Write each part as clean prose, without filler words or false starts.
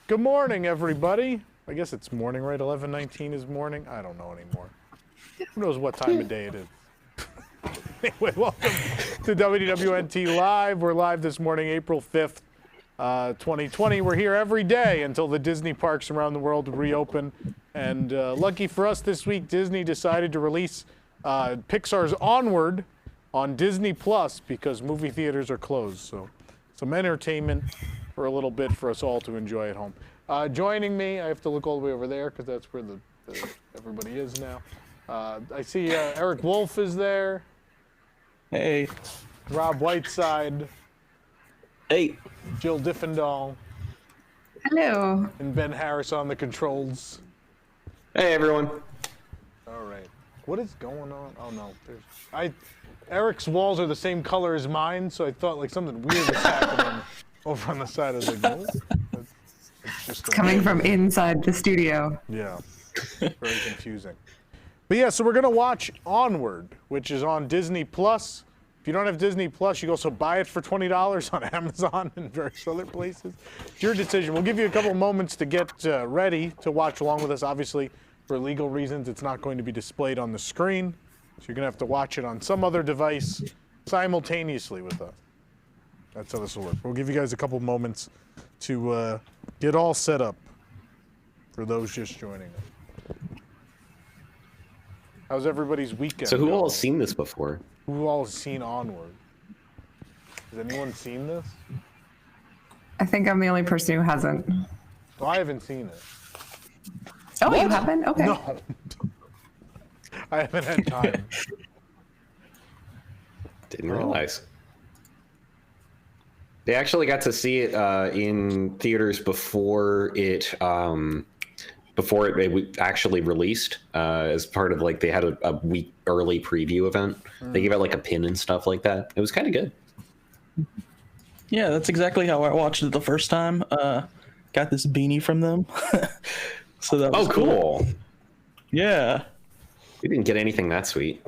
Good morning, everybody. I guess it's morning, right? 11:19 is morning. I don't know anymore. Who knows what time of day it is? Anyway, welcome to WDWNT Live. We're live this morning, April 5th, 2020. We're here every day until the Disney parks around the world reopen. And lucky for us this week, Disney decided to release Pixar's Onward on Disney Plus because movie theaters are closed. So some entertainment for a little bit for us all to enjoy at home. Joining me, I have to look all the way over there because that's where everybody is now. I see Eric Wolf is there. Hey. Rob Whiteside. Hey. Jill Diffendahl. Hello. And Ben Harris on the controls. Hey, everyone. All right. What is going on? Oh, no. Eric's walls are the same color as mine, so I thought like something weird was happening over on the side of the goal. It's just coming from inside the studio. Yeah. Very confusing. But yeah, so we're going to watch Onward, which is on Disney Plus. If you don't have Disney Plus, you can also buy it for $20 on Amazon and various other places. It's your decision. We'll give you a couple moments to get ready to watch along with us. Obviously, for legal reasons, it's not going to be displayed on the screen. So you're going to have to watch it on some other device simultaneously with us. That's how this will work. We'll give you guys a couple moments to get all set up for those just joining us. How's everybody's weekend? So who all has seen this before? Who all has seen Onward? Has anyone seen this? I think I'm the only person who hasn't. Well, I haven't seen it. Oh, what? You haven't? Okay. No. I haven't had time. Didn't realize. They actually got to see it in theaters before it actually released as part of like they had a week early preview event. They gave out like a pin and stuff like that. It was kind of good. Yeah, that's exactly how I watched it the first time. Got this beanie from them. So that was cool. Yeah. We didn't get anything that sweet.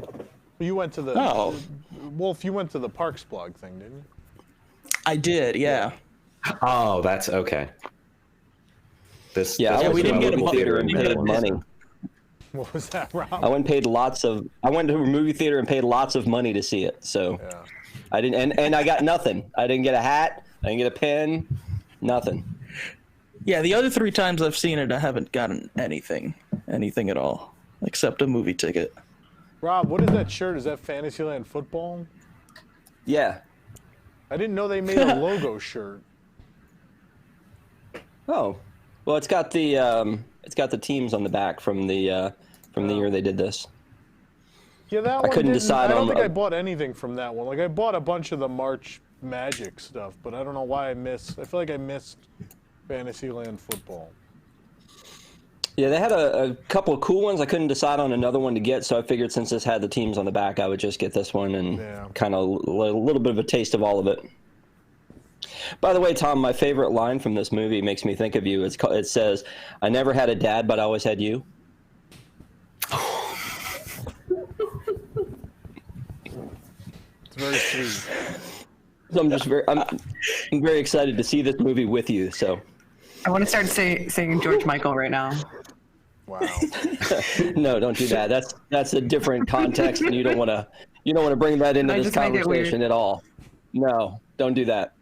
You went to the Wolf, you went to the Parks blog thing, didn't you? I did, yeah. Oh, that's okay. We didn't get a theater and paid money. What was that, Rob? I went to a movie theater and paid lots of money to see it. So yeah. I didn't, and I got nothing. I didn't get a hat. I didn't get a pen. Nothing. Yeah, the other 3 times I've seen it, I haven't gotten anything at all, except a movie ticket. Rob, what is that shirt? Is that Fantasyland football? Yeah. I didn't know they made a logo shirt. Oh, well, it's got the teams on the back from the year they did this. Yeah, that I one couldn't decide. I don't think I bought anything from that one. Like I bought a bunch of the March Magic stuff, but I don't know why I feel like I missed Fantasyland football. Yeah, they had a couple of cool ones. I couldn't decide on another one to get, so I figured since this had the teams on the back, I would just get this one and kind of a little bit of a taste of all of it. By the way, Tom, my favorite line from this movie makes me think of you. It says, "I never had a dad, but I always had you." It's very sweet. So I'm very excited to see this movie with you. So I want to start saying George Michael right now. Wow. No, don't do that. That's a different context, and you don't want to bring that into this conversation at all. No, don't do that.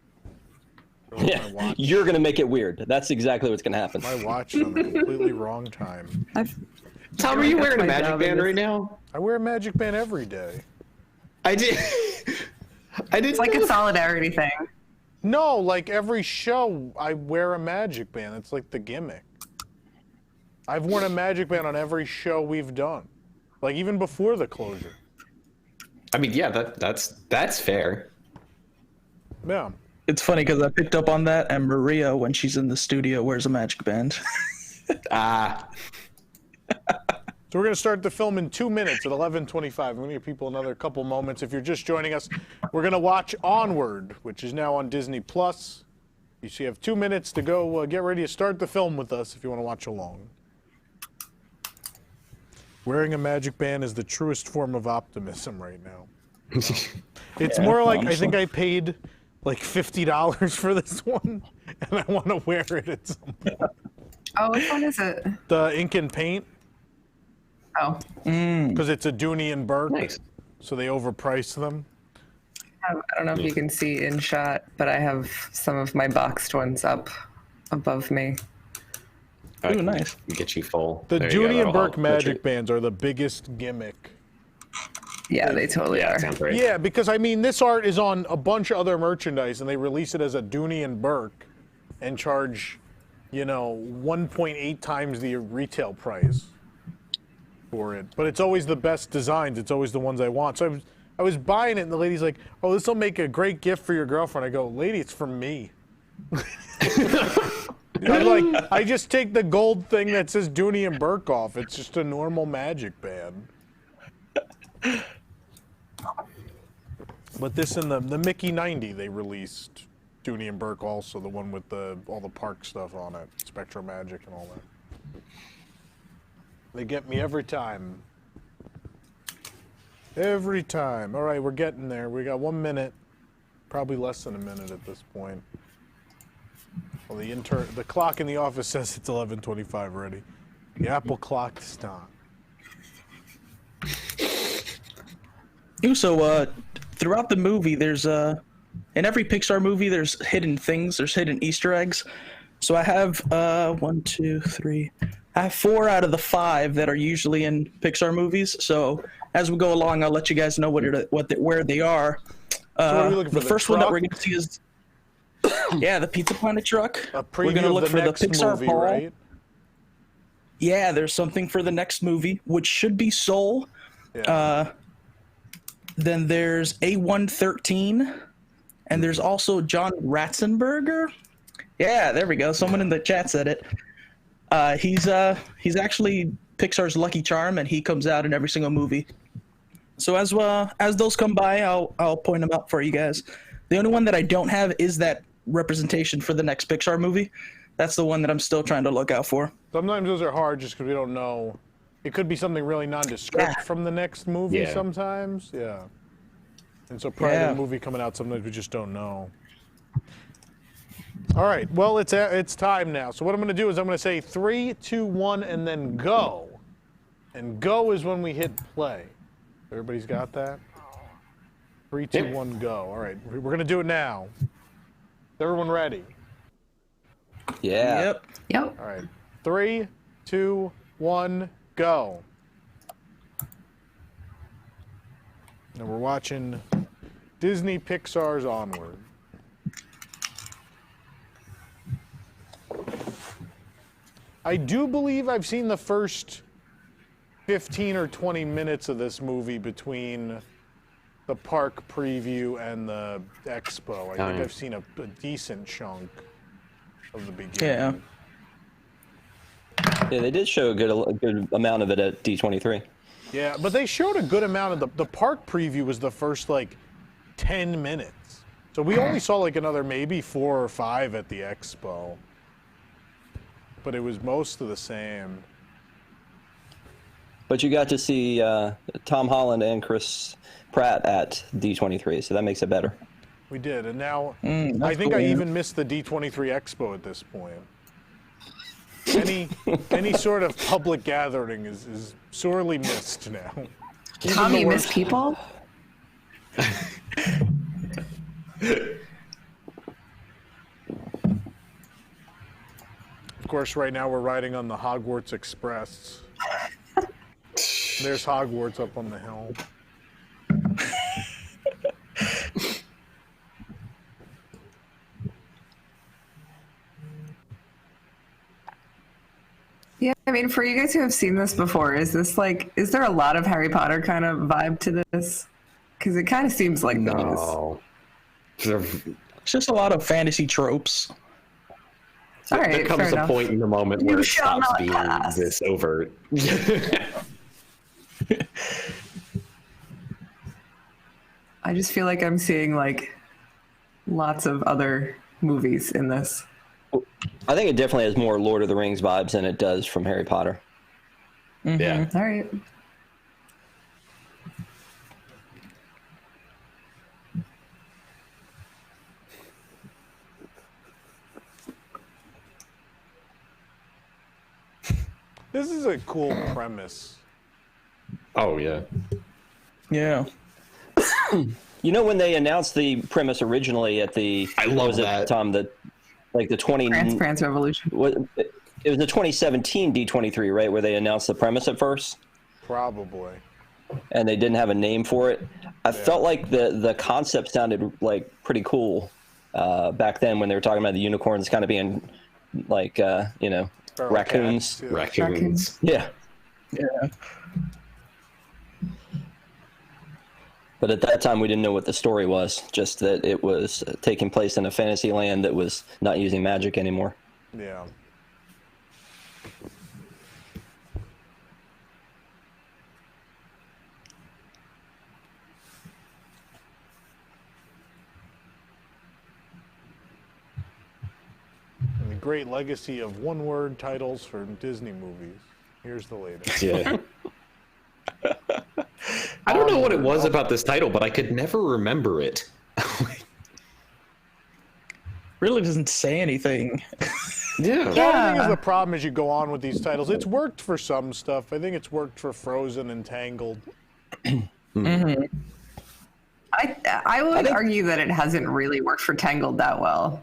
Yeah, you're gonna make it weird. That's exactly what's gonna happen. My watch on the completely wrong time. Tom, are you wearing a Magic Band right now? I wear a Magic Band every day. I did. It's like a solidarity thing. No, like every show, I wear a Magic Band. It's like the gimmick. I've worn a Magic Band on every show we've done, like even before the closure. I mean, yeah, that's fair. Yeah. It's funny because I picked up on that, and Maria, when she's in the studio, wears a Magic Band. So we're going to start the film in 2 minutes at 11:25. I'm going to give people another couple moments. If you're just joining us, we're going to watch Onward, which is now on Disney Plus. You have 2 minutes to go get ready to start the film with us if you want to watch along. Wearing a Magic Band is the truest form of optimism right now. It's more like honestly. I think I paid like $50 for this one, and I want to wear it at some point. Oh, which one is it? The ink and paint, Oh, because it's a Dooney and Burke, Nice. so they overprice them. I don't know if you can see in shot, but I have some of my boxed ones up above me. I can nice. Get you full. The There you go, Dooney and that'll Burke help. magic bands are the biggest gimmick. Yeah, they totally Yeah, are. it sounds right. Yeah, because I mean, this art is on a bunch of other merchandise, and they release it as a Dooney and Burke, and charge, 1.8 times the retail price for it. But it's always the best designs. It's always the ones I want. So I was buying it, and the lady's like, "Oh, this will make a great gift for your girlfriend." I go, "Lady, it's for me." I'm like, I just take the gold thing that says Dooney and Burke off. It's just a normal magic band. But this and the Mickey 90, they released Dooney and Burke also, the one with all the park stuff on it, Spectro Magic and all that. They get me every time. Every time. All right, we're getting there. We got 1 minute, probably less than a minute at this point. Well, the clock in the office says it's 11:25 already. The Apple clock stopped. Ooh, so throughout the movie, there's in every Pixar movie, there's hidden things, there's hidden Easter eggs. So I have 1, 2, 3. I have 4 out of the 5 that are usually in Pixar movies. So as we go along, I'll let you guys know where they are. what are we looking for, The the first one that truck? we're going to see is the Pizza Planet truck. A We're preview going to look of the for the next Pixar movie, ball. right? Yeah, there's something for the next movie, which should be Soul. Yeah. Then there's A113, and there's also John Ratzenberger. Yeah, there we go. Someone in the chat said it. He's actually Pixar's Lucky Charm, and he comes out in every single movie. So as those come by, I'll point them out for you guys. The only one that I don't have is that representation for the next Pixar movie. That's the one that I'm still trying to look out for. Sometimes those are hard just because we don't know. It could be something really nondescript from the next movie sometimes. Yeah. And so prior to the movie coming out, sometimes we just don't know. All right. Well, it's time now. So what I'm going to do is I'm going to say 3, 2, 1, and then go. And go is when we hit play. Everybody's got that? 3, 2, 1, go. All right. We're going to do it now. Is everyone ready? Yeah. Yep. All right. 3, 2, 1, go. And we're watching Disney Pixar's Onward. I do believe I've seen the first 15 or 20 minutes of this movie between the park preview and the expo. I think I've seen a decent chunk of the beginning. Yeah. Yeah, they did show a good amount of it at D23. Yeah, but they showed a good amount of the park preview was the first like 10 minutes. So we only saw like another maybe 4 or 5 at the expo. But it was most of the same. But you got to see Tom Holland and Chris Pratt at D23, so that makes it better. We did, and now I think I even missed the D23 expo at this point. Any sort of public gathering is sorely missed now. Tom, you miss people? Of course, right now we're riding on the Hogwarts Express. There's Hogwarts up on the hill. Yeah, I mean, for you guys who have seen this before, is there a lot of Harry Potter kind of vibe to this? Because it kind of seems like there is. No. It's just a lot of fantasy tropes. All right, There comes fair a enough. point in the moment where You it shall stops not being pass. this overt. I just feel like I'm seeing like lots of other movies in this. I think it definitely has more Lord of the Rings vibes than it does from Harry Potter. Yeah. All right. This is a cool premise. Oh yeah. Yeah. You know, when they announced the premise originally at the, I love what was that. it, Tom, like the 20... France Revolution. It was the 2017 D23, right, where they announced the premise at first? Probably. And they didn't have a name for it. I felt like the concept sounded like pretty cool back then when they were talking about the unicorns kind of being like, Feral raccoons. cats, yeah. Raccoons. Yeah. Yeah. But at that time, we didn't know what the story was, just that it was taking place in a fantasy land that was not using magic anymore. Yeah. And the great legacy of one-word titles for Disney movies. Here's the latest. Yeah. I don't know what it was about this title, but I could never remember it. Really doesn't say anything. Yeah. The only thing is the problem as you go on with these titles. It's worked for some stuff. I think it's worked for Frozen and Tangled. I would argue that it hasn't really worked for Tangled that well.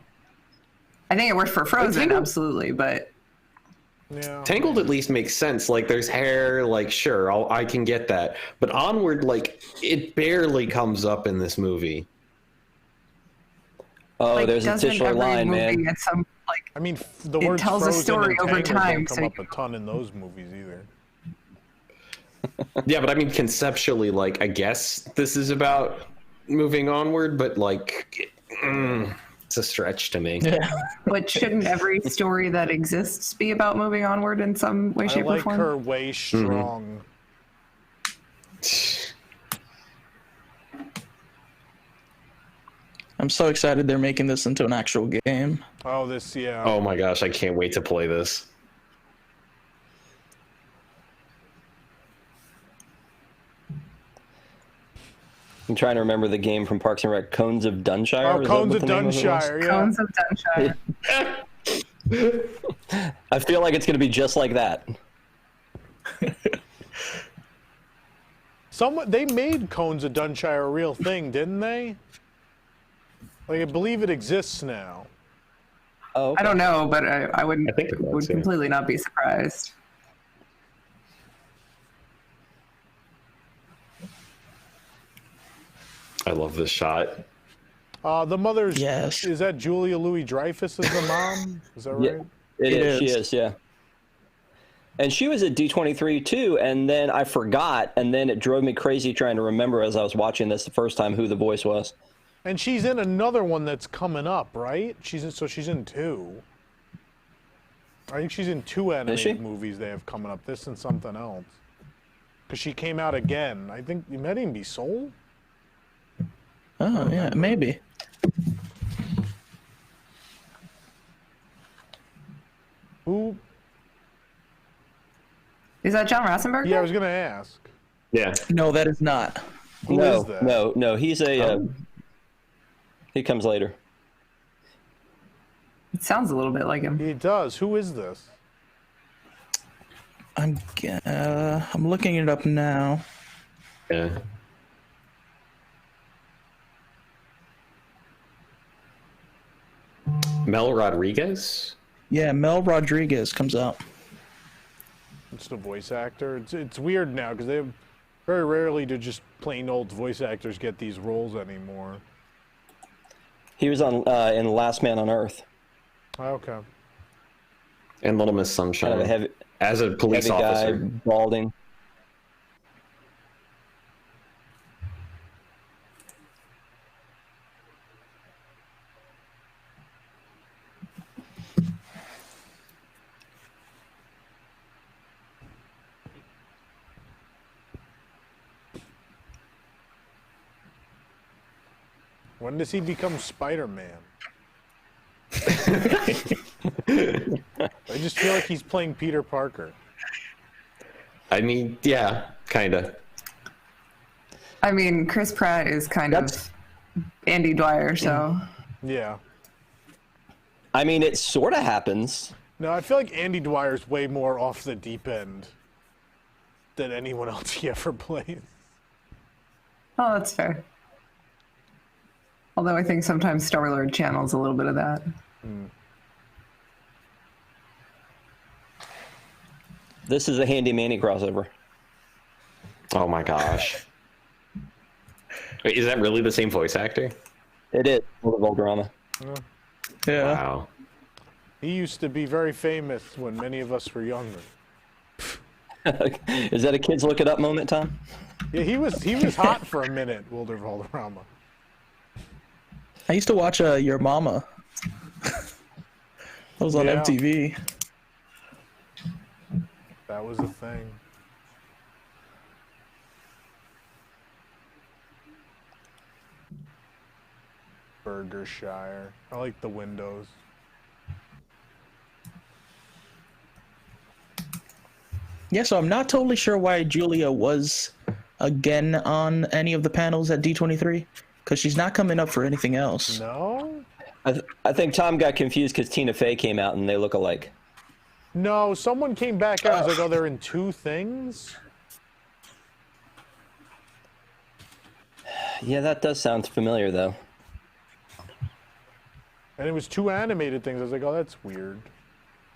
I think it worked for Frozen, Tangled- absolutely, but Yeah. Tangled at least makes sense. Like, there's hair. Like, sure, I can get that. But Onward, like, it barely comes up in this movie. Oh, like, there's a doesn't titular every line, movie man. at some like I mean, the It words tells a Frozen story and over Tangled time, don't so come you up a ton in those movies either. Yeah, but I mean, conceptually, like, I guess this is about moving onward, but, like, it's a stretch to me. Yeah. But shouldn't every story that exists be about moving onward in some way, I shape, or like form? her way strong. I'm so excited they're making this into an actual game. Oh, this, yeah. Oh my gosh, I can't wait to play this. I'm trying to remember the game from Parks and Rec, Cones of Dunshire. Oh, is that Cones what of the name it was? Dunshire, yeah. Cones of Dunshire. I feel like it's going to be just like that. They made Cones of Dunshire a real thing, didn't they? Like, I believe it exists now. Oh, okay. I don't know, but I wouldn't I think it was, would yeah. completely not be surprised. I love this shot. The mother's, Yes. is that Julia Louis-Dreyfus as the mom? Is that right? Yeah, it is. She is, yeah. And she was at D23 too, and then I forgot, and then it drove me crazy trying to remember as I was watching this the first time who the voice was. And she's in another one that's coming up, right? She's in two. I think she's in two she? animated movies they have coming up. This and something else. Because she came out again. I think it might even be Soul. Oh, yeah, maybe. Who? Is that John Ratzenberger? Yeah, I was gonna ask. Yeah. No, that is not. Who no, is that? no, he's a. He comes later. It sounds a little bit like him. He does. Who is this? I'm looking it up now. Yeah. Mel Rodriguez? Yeah, Mel Rodriguez comes out. It's the voice actor. It's weird now because they have, very rarely do just plain old voice actors get these roles anymore. He was on in Last Man on Earth. Okay. And Little Miss Sunshine. Kind of a heavy, as a police heavy guy, officer. balding. When does he become Spider-Man? I just feel like he's playing Peter Parker. I mean, yeah, kinda. I mean, Chris Pratt is kind of Andy Dwyer, so Yeah. I mean, it sort of happens. No, I feel like Andy Dwyer's way more off the deep end than anyone else he ever plays. Oh, that's fair. Although I think sometimes Star-Lord channels a little bit of that. This is a Handy Manny crossover. Oh my gosh. Wait, is that really the same voice actor? It is for the Voldrama. Yeah. Wow. He used to be very famous when many of us were younger. Is that a kids look it up moment, Tom? Yeah, he was hot for a minute, Wilder Valderrama. I used to watch Your Mama. That was on Yeah. MTV. That was a thing. Burgershire. I like the windows. Yeah, so I'm not totally sure why Julia was again on any of the panels at D23, because she's not coming up for anything else. No? I think Tom got confused because Tina Fey came out and they look alike. No, someone came back out and was like, oh, they're in two things? Yeah, that does sound familiar, though. And it was two animated things. I was like, oh, that's weird.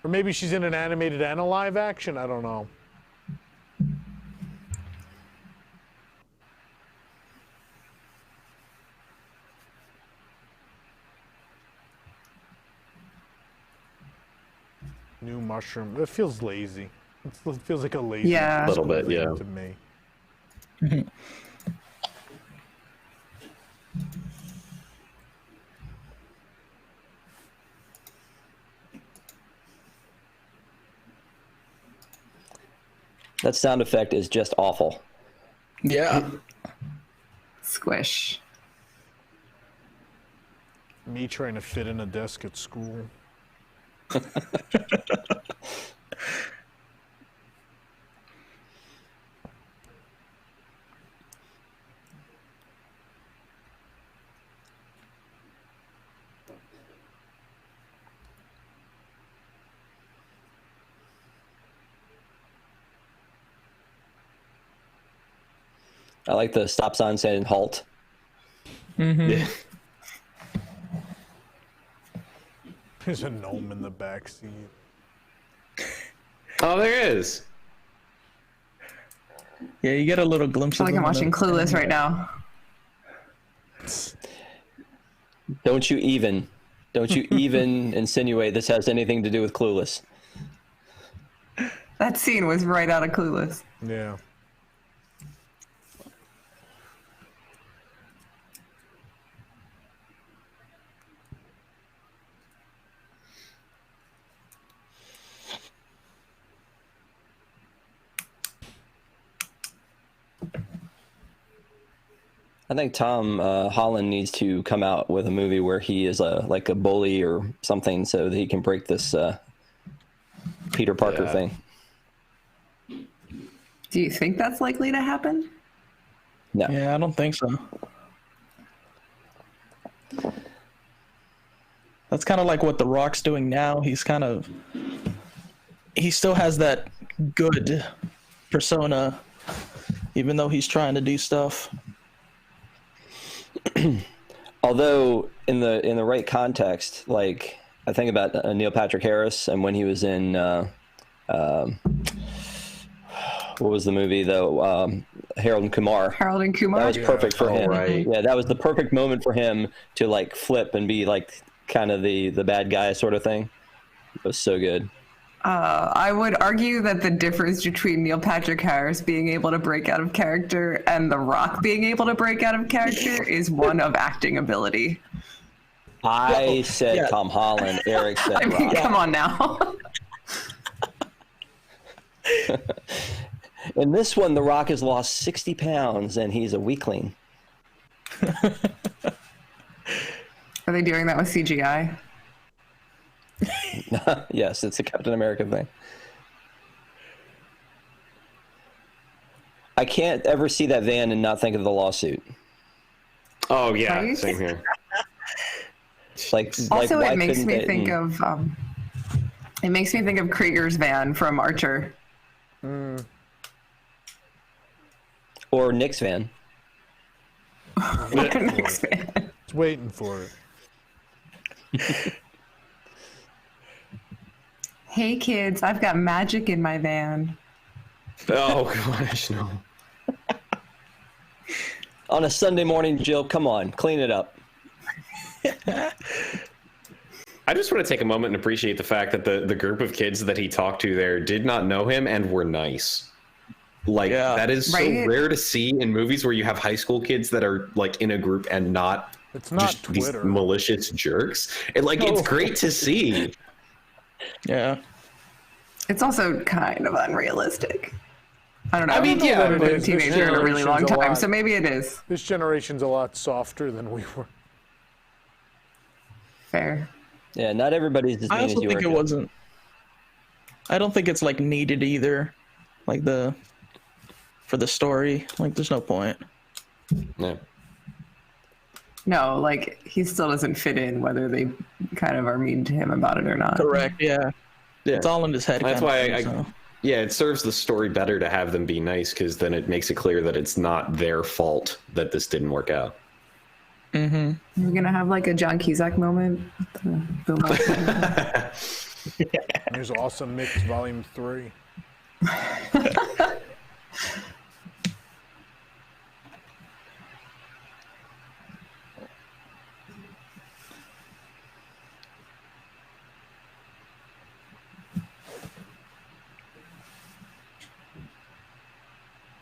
Or maybe she's in an animated and a live action. I don't know. New mushroom. It feels lazy. It feels like a lazy. Yeah. A little bit, thing yeah. To me. That sound effect is just awful. Yeah. Squish. Me trying to fit in a desk at school. I like the stop sign saying halt. Yeah. There's a gnome in the back seat. Oh, there is. Yeah, you get a little glimpse I feel of like I'm them in watching the- Clueless right now. Don't you even insinuate this has anything to do with Clueless. That scene was right out of Clueless. Yeah. I think Tom Holland needs to come out with a movie where he is like a bully or something, so that he can break this Peter Parker Yeah. thing. Do you think that's likely to happen? No. Yeah, I don't think so. That's kind of like what The Rock's doing now. He still has that good persona, even though he's trying to do stuff. Although in the right context, like I think about Neil Patrick Harris and when he was in what was the movie though? Harold and Kumar. Harold and Kumar? That was perfect for him. right. Yeah, that was the perfect moment for him to like flip and be like kind of the bad guy sort of thing. It was so good. I would argue that the difference between Neil Patrick Harris being able to break out of character and The Rock being able to break out of character is one of acting ability. I said yeah. Tom Holland. Eric said I mean, Rock. come on now. In this one, The Rock has lost 60 pounds and he's a weakling. Are they doing that with CGI? Yes, it's a Captain America thing. I can't ever see that van and not think of the lawsuit. Oh yeah, Right? same here. Like, Also, why it makes couldn't me they- think of It makes me think of Krieger's van from Archer. Or Nick's van. Nick's van. It's waiting for it. Hey kids, I've got magic in my van. Oh gosh, no. On a Sunday morning, Jill, come on, clean it up. I just want to take a moment and appreciate the fact that the group of kids that he talked to there did not know him and were nice. Like, that is Right? so rare to see in movies where you have high school kids that are like in a group and not It's not just these Twitter. malicious jerks. And like, it's great to see. Yeah. It's also kind of unrealistic. I don't know. I mean, I've yeah, never but been a this teenager in a really long generation's a time, lot. so maybe it is. This generation's a lot softer than we were. Fair. Yeah, not everybody's as mean I as also you think are, it Jill. wasn't. I don't think it's like needed either. Like for the story, like there's no point. Yeah. No, like, he still doesn't fit in whether they kind of are mean to him about it or not. Correct. Yeah. Yeah. It's all in his head. That's kind of why thing, I so. yeah, it serves the story better to have them be nice, because then it makes it clear that it's not their fault that this didn't work out. We're gonna have like a John Cusack moment. With the Bill Murray. There's Awesome Mix Volume 3.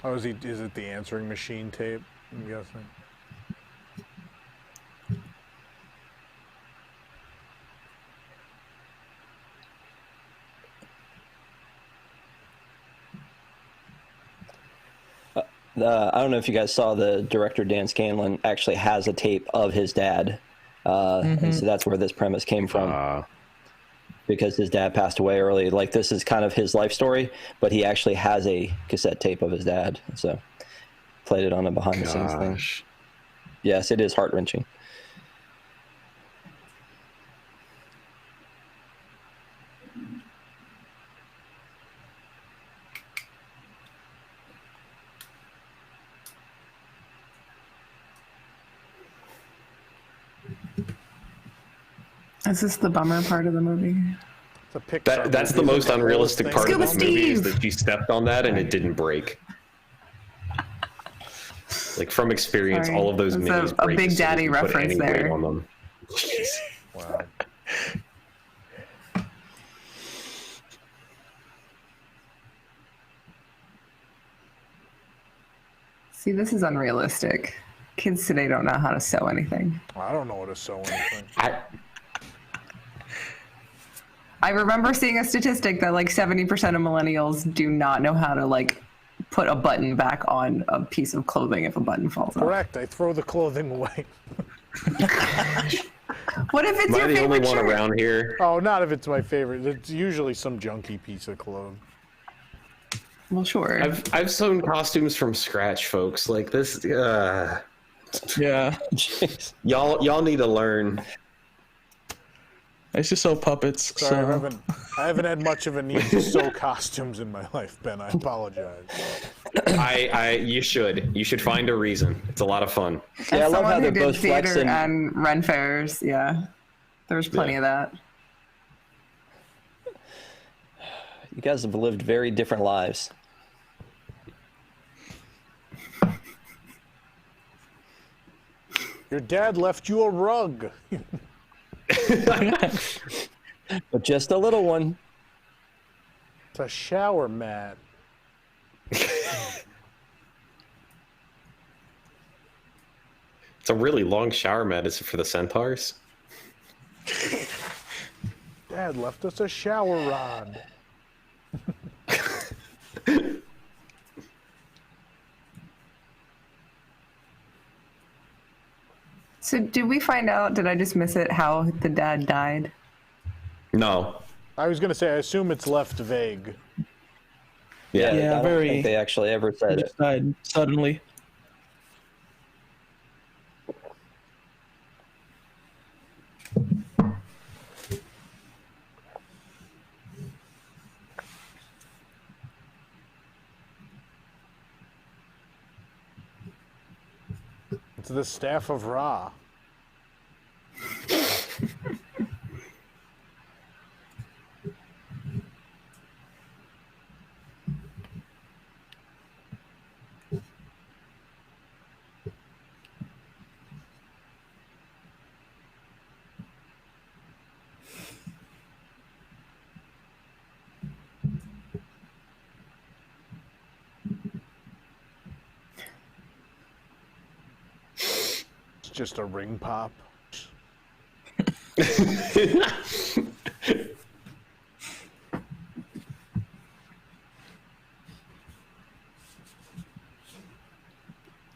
Oh, is it the answering machine tape? I'm guessing. I don't know if you guys saw, the director Dan Scanlon actually has a tape of his dad, and so that's where this premise came from. Because his dad passed away early. Like, this is kind of his life story, but he actually has a cassette tape of his dad, so played it on a behind the scenes thing. Gosh. Yes, it is heart wrenching. Is this the bummer part of the movie? It's a Pixar That's the movie. most unrealistic Thing part of Scuba this movie is Steve! that she stepped on that and it didn't break. Like, from experience, Sorry. all of those That's minis a break Big as soon as Daddy you put reference any weight there. on them. Wow. See, this is unrealistic. Kids today don't know how to sew anything. I don't know what to sew anything. I remember seeing a statistic that like 70% of millennials do not know how to like put a button back on a piece of clothing if a button falls off. Correct. I throw the clothing away. What if it's Am I your the only favorite one shirt? around here? Oh, not if it's my favorite. It's usually some junky piece of clothing. Well, sure. I've sewn costumes from scratch, folks. Like this. Yeah. Jeez. Y'all need to learn. It's just so puppets. Sorry, So I haven't had much of a need to sew costumes in my life, Ben. I apologize. You should find a reason. It's a lot of fun. As Yeah, I love someone how who they're did both theater flexing. and Ren fairs, yeah, there's plenty of that. You guys have lived very different lives. Your dad left you a rug. But just a little one. It's a shower mat. It's a really long shower mat. Is it for the centaurs? Dad left us a shower rod. So did we find out, did I just miss it, how the dad died? No. I was going to say, I assume it's left vague. Yeah. Yeah, I don't very- think they actually ever said it. just died suddenly. It's the staff of Ra. It's just a ring pop.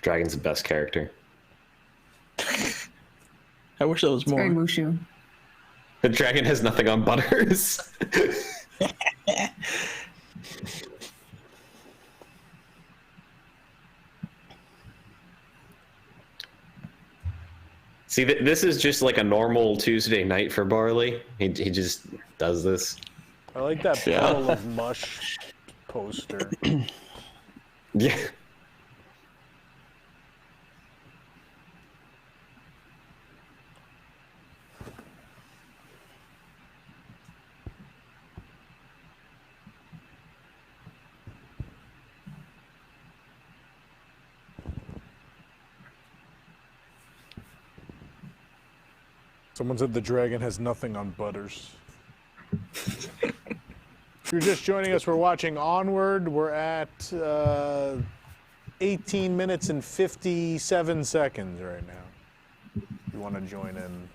Dragon's the best character. I wish there was more. Very Mushu. The dragon has nothing on Butters. See, this is just like a normal Tuesday night for Barley. He just does this. I like that bottle of mush poster. Yeah. Someone said the dragon has nothing on Butters. If you're just joining us, we're watching Onward. We're at 18 minutes and 57 seconds right now. If you want to join in.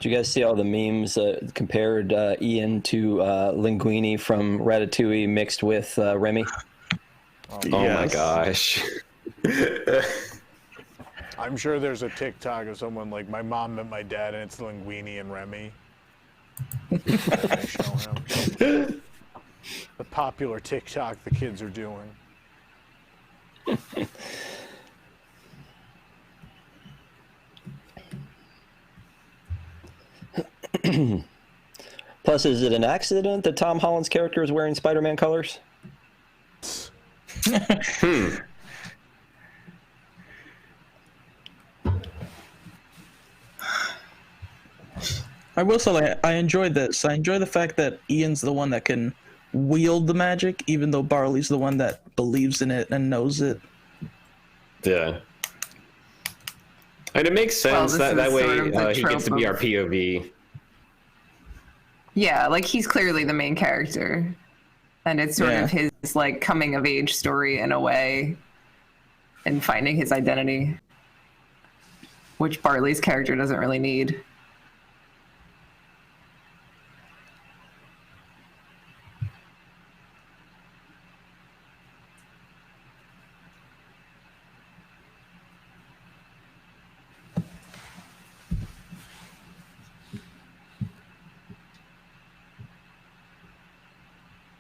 Did you guys see all the memes compared Ian to Linguini from Ratatouille mixed with Remy? Oh my gosh. I'm sure there's a TikTok of someone like, my mom met my dad and it's Linguini and Remy. They show him. The popular TikTok the kids are doing. Plus, is it an accident that Tom Holland's character is wearing Spider-Man colors? I will say I enjoyed this. I enjoy the fact that Ian's the one that can wield the magic, even though Barley's the one that believes in it and knows it. Yeah. And it makes sense that way sort of he gets to be our POV. Yeah, like he's clearly the main character. And it's sort of his like coming of age story in a way and finding his identity, which Barley's character doesn't really need.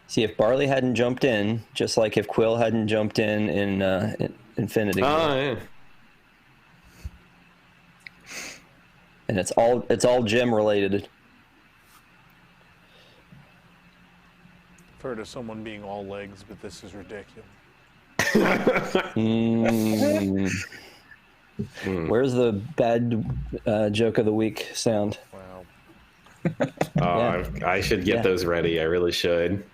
See, if Barley hadn't jumped in, just like if Quill hadn't jumped in Infinity War. Oh, yeah. And it's all gym related. I've heard of someone being all legs, but this is ridiculous. Where's the bad joke of the week sound? Wow. Oh, I should get those ready. I really should.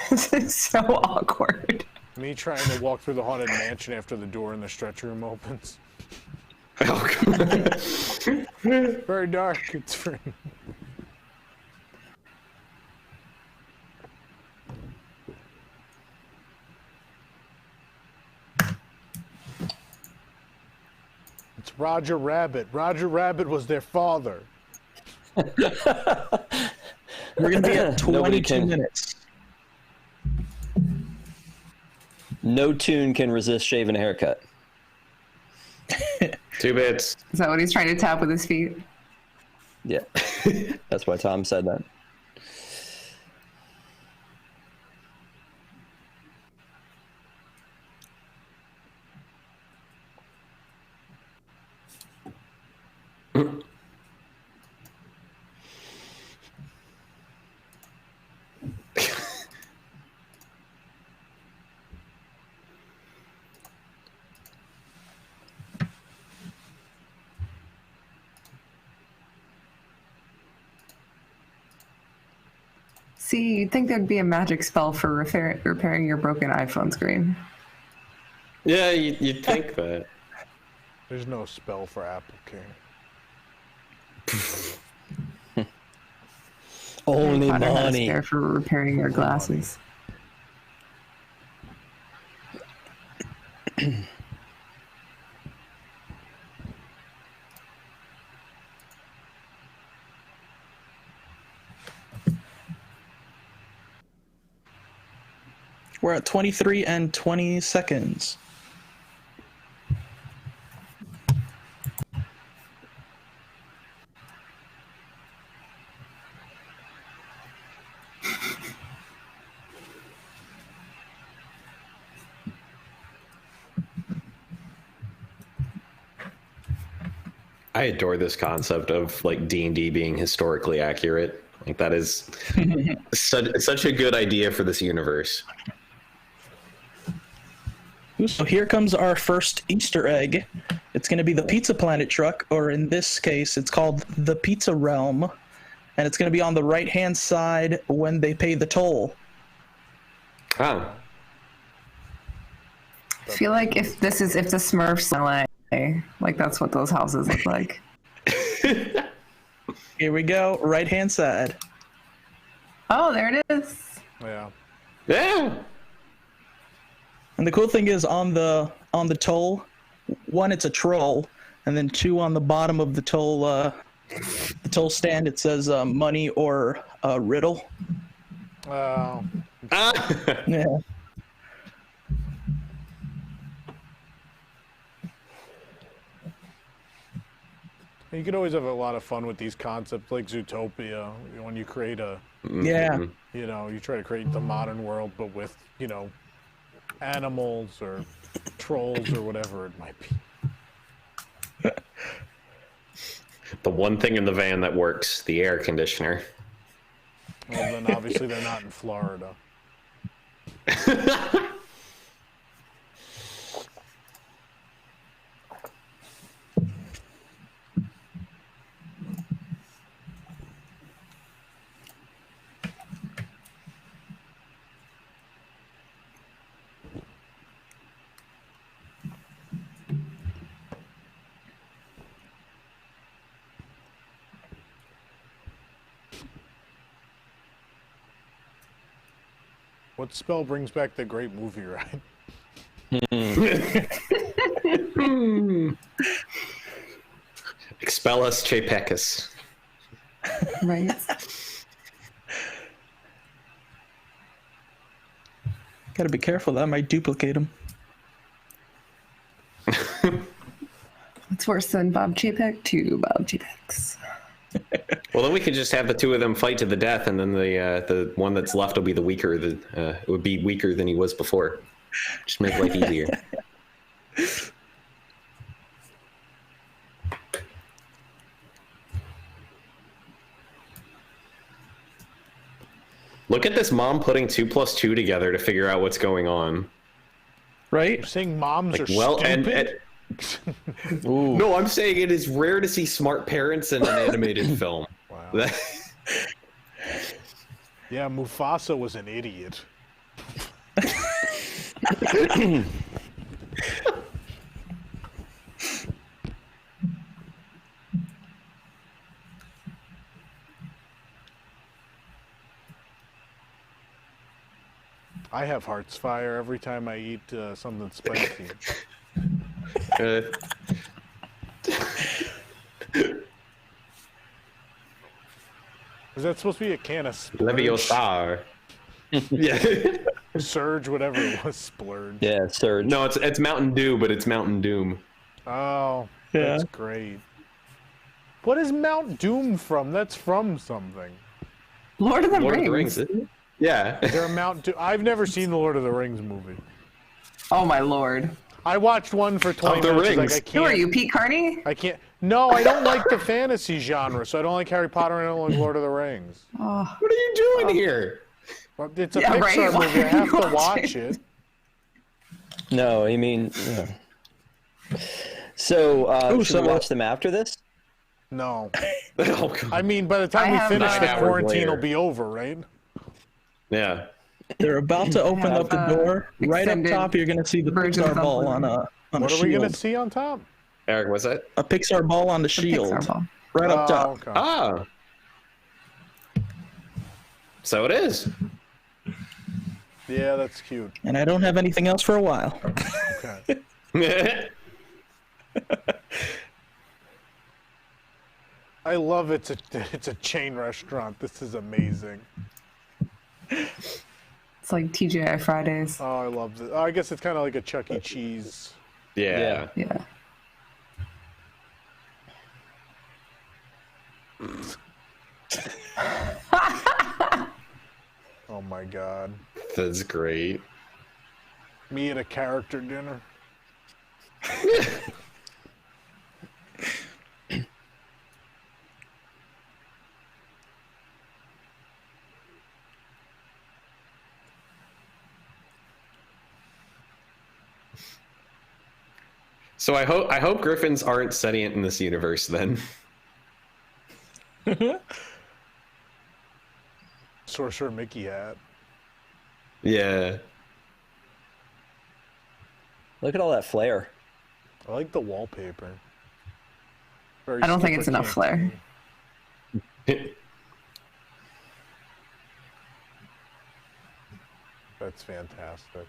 This is so awkward. Me trying to walk through the haunted mansion after the door in the stretch room opens. Oh, God. Very dark. It's free. It's Roger Rabbit. Roger Rabbit was their father. We're going to be at 22 minutes. No tune can resist shaving a haircut. 2 bits. Is that what he's trying to tap with his feet? Yeah. That's why Tom said that. See, you'd think there'd be a magic spell for repairing your broken iPhone screen. Yeah, you'd think that. There's no spell for Apple King. Only I don't have a money. spare for repairing your glasses. We're at 23 and 20 seconds. I adore this concept of like D&D being historically accurate. Like that is such a good idea for this universe. So here comes our first Easter egg. It's going to be the Pizza Planet truck, or in this case, it's called the Pizza Realm, and it's going to be on the right-hand side when they pay the toll. Oh. I feel like if the Smurfs in LA, like that's what those houses look like. Here we go, right-hand side. Oh, there it is. Yeah. Yeah. And the cool thing is on the toll, one, it's a troll, and then two, on the bottom of the toll stand, it says money or riddle. Oh. Yeah. You can always have a lot of fun with these concepts, like Zootopia, when you create a, Yeah. you know, you try to create the modern world, but with, you know, animals or trolls or whatever it might be. The one thing in the van that works, the air conditioner. Well, then obviously they're not in Florida. What spell brings back the great movie ride? Expellus Chapecus. Right. Gotta be careful, that might duplicate him. It's worse than Bob Chapek to Bob Chapek's. Well, then we could just have the two of them fight to the death, and then the one that's left will be the weaker. It would be weaker than he was before. Just make life easier. Look at this mom putting 2 plus 2 together to figure out what's going on. Right? You're saying moms are Well, stupid? No, I'm saying it is rare to see smart parents in an animated film. Wow. Yeah, Mufasa was an idiot. I have heart's fire every time I eat something spicy. Is that supposed to be a can of splurge? Leviosa. Yeah. Surge, whatever it was, splurge. Yeah, Surge. No, it's Mountain Dew, but it's Mountain Doom. Oh, Yeah. that's great. What is Mount Doom from? That's from something. Lord of the Lord Rings. of the Rings. Yeah. Is there a Mount Doom? I've never seen the Lord of the Rings movie. Oh my lord. I watched one for 20 Of the minutes. Rings. Like, I Who are can't. you, Pete Carney? I can't. No, I don't like the fantasy genre, so I don't like Harry Potter and I don't like Lord of the Rings. What are you doing here? Well, it's a Yeah, Pixar right? Why movie. I are have you to watch it. No, I mean. Yeah. So, should we so- watch them after this? No. Oh, God. I mean, by the time I we have, finish, the 9 hours quarantine later. will be over, right? Yeah. They're about to open up the door. Right up extended top, you're gonna see the versions Pixar of ball the- on a What are shield. we going to see on top? Eric, what's that? A Pixar ball on the shield. Pixar ball. Right up top. Okay. Ah. So it is. Yeah, that's cute. And I don't have anything else for a while. Okay. I love it's a chain restaurant. This is amazing. It's like TGI Fridays. Oh, I love this. Oh, I guess it's kind of like a Chuck E. Cheese. Yeah. Yeah. Oh my God. That's great. Me at a character dinner. So I hope griffins aren't sentient in this universe then. Sorcerer Mickey hat. Yeah. Look at all that flair. I like the wallpaper. Very I don't think Skipper it's enough Can't flair. King. That's fantastic.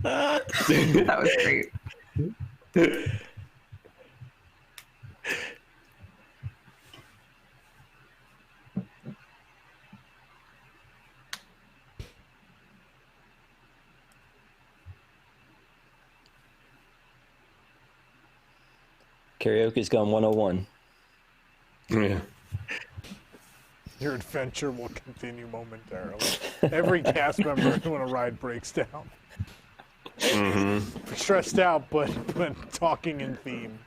That was great. Karaoke's gone 101. Yeah. Your adventure will continue momentarily. Every cast member when a ride breaks down. Stressed out, but talking in theme.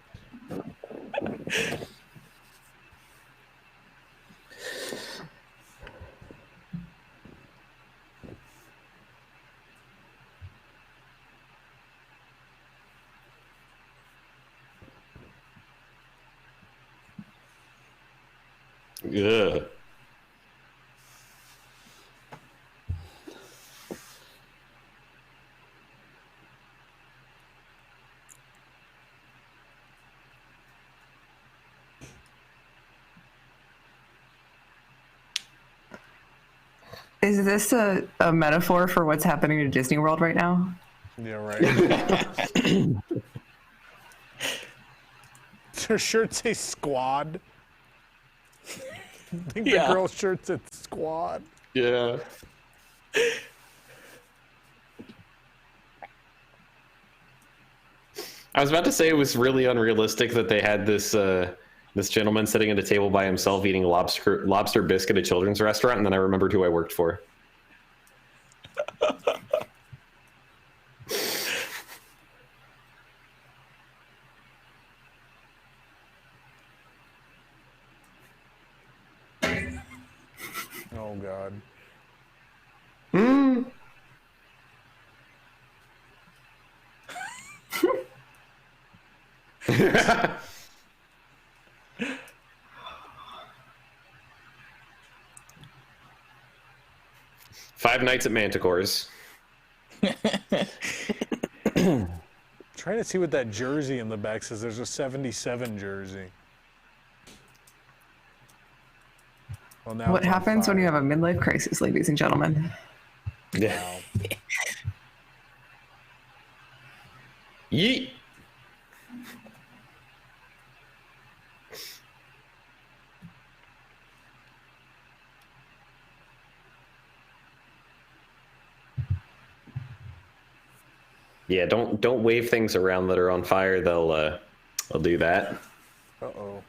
Yeah. Is this a metaphor for what's happening to Disney World right now? Yeah, right. Does her shirt say squad? I think Yeah. the girl's shirt said squad. Yeah. I was about to say it was really unrealistic that they had this this gentleman sitting at a table by himself eating lobster biscuit at a children's restaurant, and then I remembered who I worked for. Oh God. Five Nights at Manticore's. Trying to see what that jersey in the back says. There's a 77 jersey. Well, now What it's on happens when fire. you have a midlife crisis, ladies and gentlemen? Yeah. Yeet. Yeah, don't wave things around that are on fire. They'll do that. Uh-oh.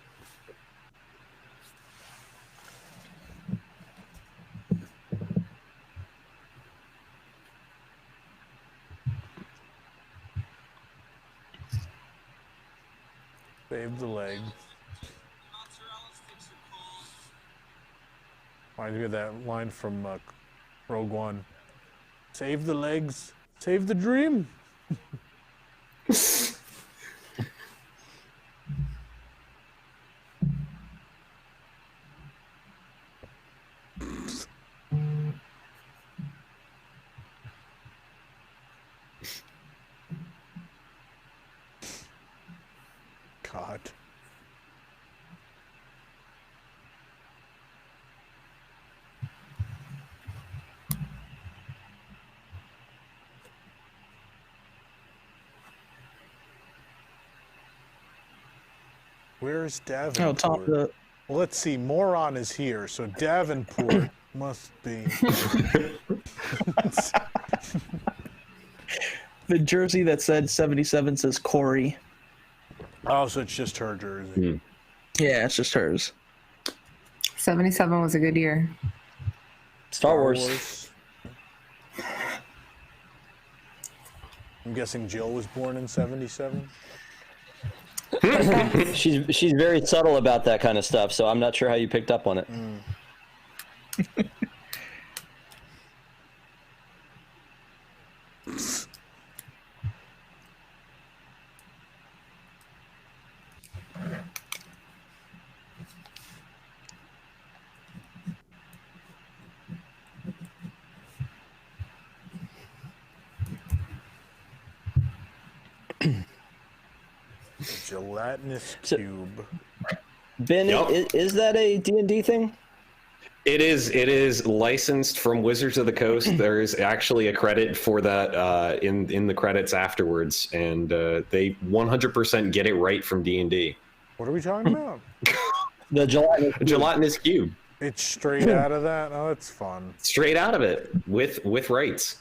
Save the legs. Reminds me of that line from Rogue One. Save the legs, save the dream. God. Where is Davenport? Oh, top of the... Well, let's see. Moron is here, so Davenport must be. The jersey that said 77 says Corey. Oh, so it's just her jersey. Yeah, it's just hers. 77 was a good year. Star Wars. I'm guessing Jill was born in 77. She's very subtle about that kind of stuff, so I'm not sure how you picked up on it. Gelatinous cube. Ben, Yep. is that a D&D thing? It is licensed from Wizards of the Coast. There is actually a credit for that in the credits afterwards, and they 100% get it right from D&D. What are we talking about? The Gelatinous cube, It's straight out of that. Oh, that's fun. straight out of it with rights.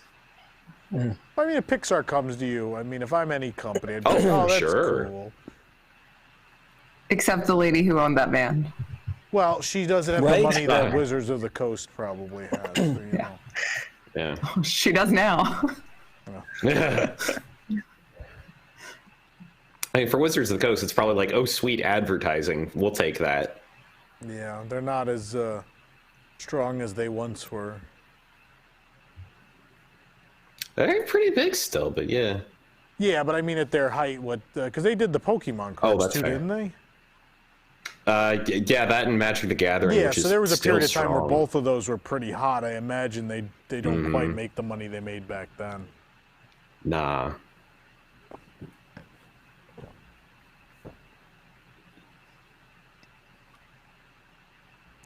I mean, if Pixar comes to you, I mean, if I'm any company, I'd be like, Oh, oh, that's sure. cool. Except the lady who owned that band. Well, she doesn't have Right? the money that Wizards of the Coast probably has. So, you Yeah. know. Yeah. She does now. I mean, for Wizards of the Coast, it's probably like, oh, sweet advertising. We'll take that. Yeah, they're not as strong as they once were. They're pretty big still, but yeah. Yeah, but I mean at their height, what? Because they did the Pokemon cards that's too, fair. didn't they? Yeah, that and Magic the Gathering. Yeah, which so is there was a still period of time where strong. both of those were pretty hot. I imagine they don't quite make the money they made back then. Nah.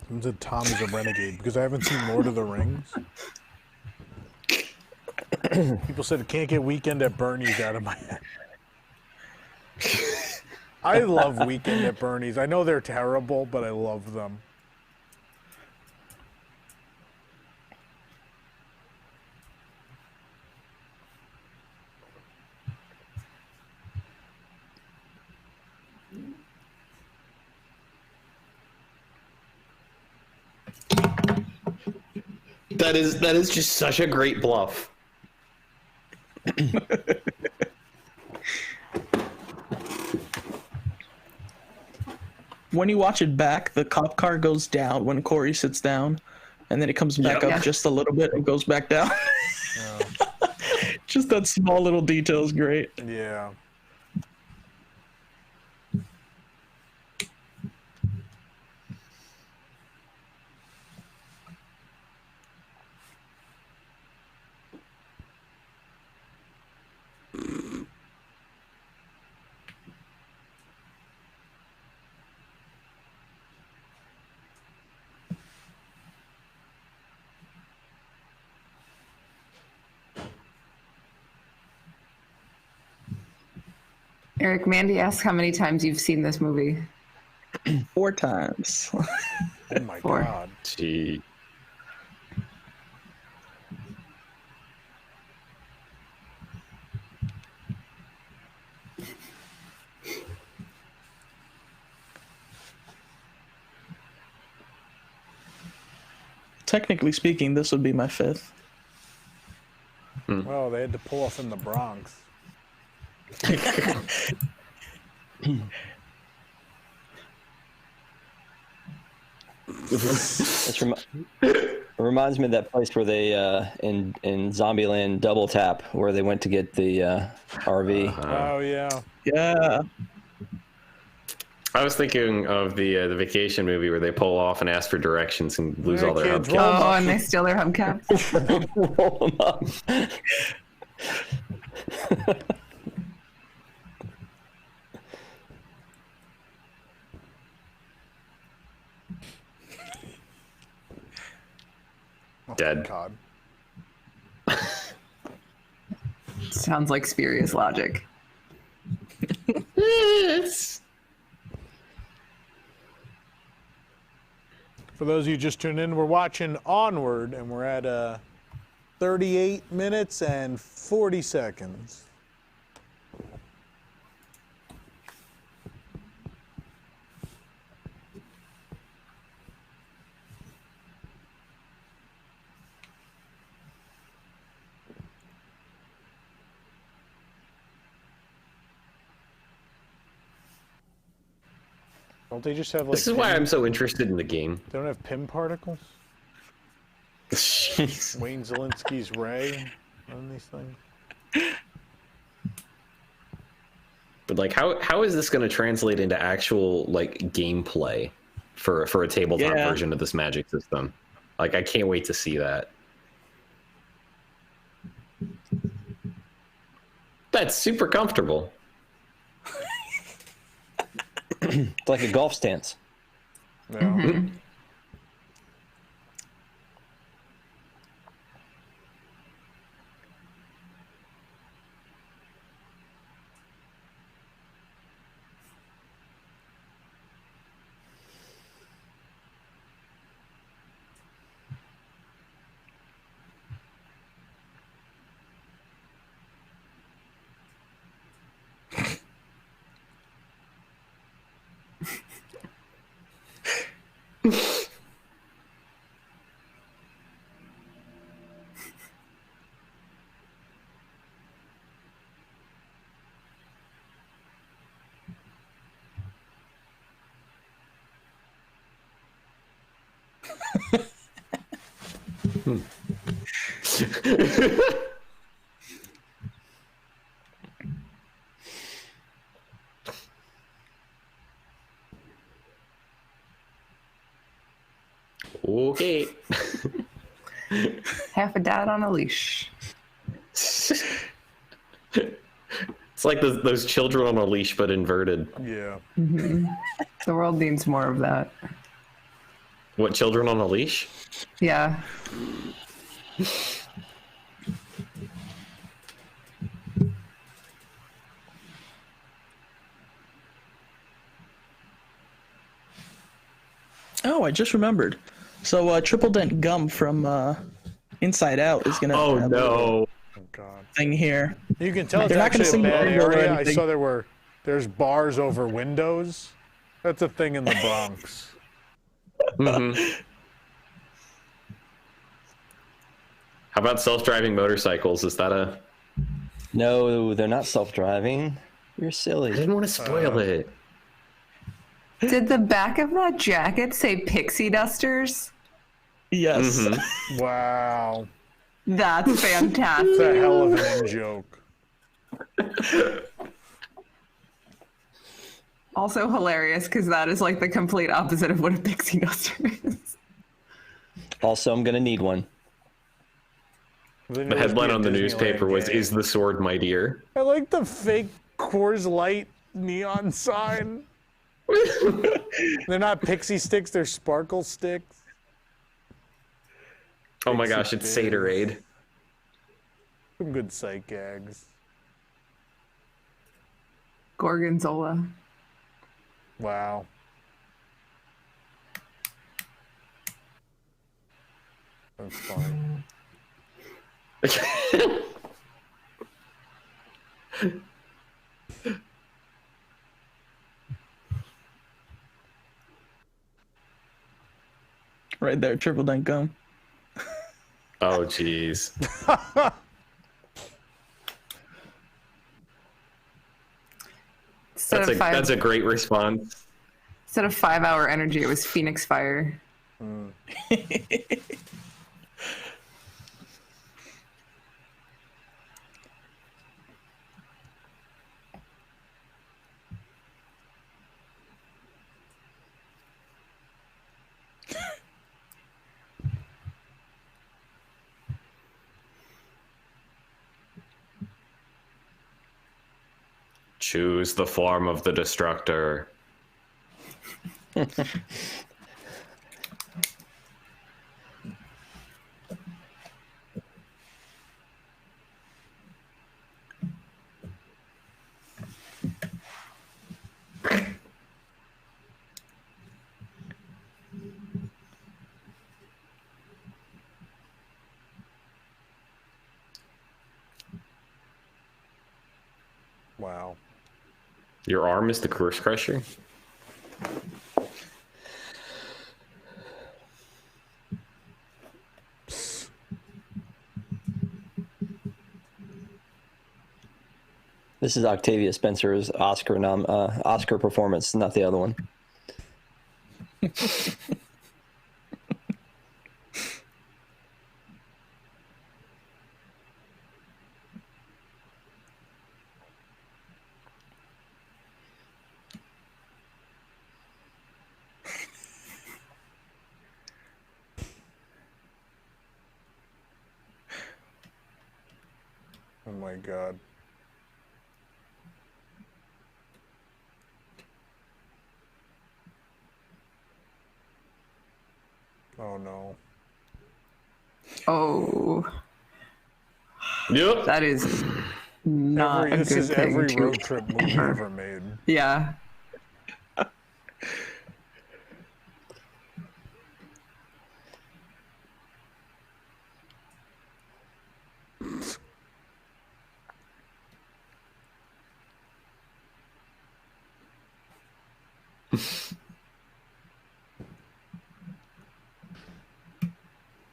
Someone said Tom is a renegade because I haven't seen Lord of the Rings. People said can't get Weekend at Bernie's out of my head. I love Weekend at Bernie's. I know they're terrible, but I love them. That is just such a great bluff. When you watch it back, the cop car goes down when Corey sits down, and then it comes back up just a little bit and goes back down. Just that small little detail is great. Yeah. Eric, Mandy asks how many times you've seen this movie. 4 times. Oh my 4. God. Gee. technically speaking, this would be my 5th. Well, they had to pull off in the Bronx. It reminds me of that place where they in Zombieland Double Tap, where they went to get the RV. Oh yeah. Yeah. I was thinking of the vacation movie where they pull off and ask for directions and lose all their kids, hubcaps. Oh, and they steal their hubcaps. Roll 'em up. Dead. God. Sounds like spurious logic. For those of you just tuned in, we're watching Onward, and we're at 38 minutes and 40 seconds. Don't they just have like? This is why I'm so interested in the game. They don't have PIM particles. Jeez. Wayne Zielinski's Ray on these things. But like, how is this going to translate into actual like gameplay for a tabletop version of this Magic system? Like, I can't wait to see that. That's super comfortable. It's like a golf stance. Yeah. Mm-hmm. Okay. Half a dad on a leash. It's like those children on a leash, but inverted. Yeah. The world needs more of that. What, children on a leash? Yeah. Oh, I just remembered. So Triple Dent Gum from Inside Out is gonna Oh have no. Oh God. a thing here. You can tell it's They're not gonna actually a sing bad the logo or area. I anything. saw there's bars over windows. That's a thing in the Bronx. Mm-hmm. How about self-driving motorcycles? Is that a... No, they're not self-driving. You're I silly. didn't want to spoil it. Did the back of that jacket say pixie dusters? Yes. Mm-hmm. Wow. That's It's a fantastic. hell of an in-joke. Also hilarious because that is like the complete opposite of what a pixie duster is. Also, I'm gonna need one. The headline on the newspaper was, "Is the sword mightier?" I like the fake Coors Light neon sign. They're not pixie sticks, they're sparkle sticks. Oh my gosh, it's Saturade. Some good sight gags. Gorgonzola. Wow. That's funny. Right there, Triple Dent Gum. Oh, jeez. That's a great response. Instead of 5-hour energy, it was Phoenix Fire. Choose the form of the destructor. Wow. Your arm is the Curse Crusher? This is Octavia Spencer's Oscar performance, not the other one. Oh my God. Oh no. Oh. Yep. That is not This a good is thing every to road trip movie ever made. Yeah.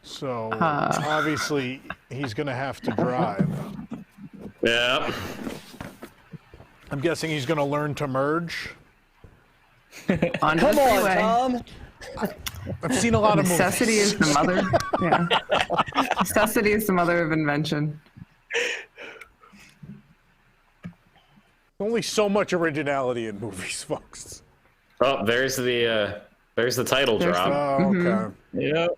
So obviously he's going to have to drive. Yeah. I'm guessing he's going to learn to merge. On Come the on, freeway. Tom. I've seen a lot of Necessity movies. is the mother. Yeah. Necessity is the mother of invention. Only so much originality in movies, folks. Oh, there's the title There's drop. Oh, okay. Yep.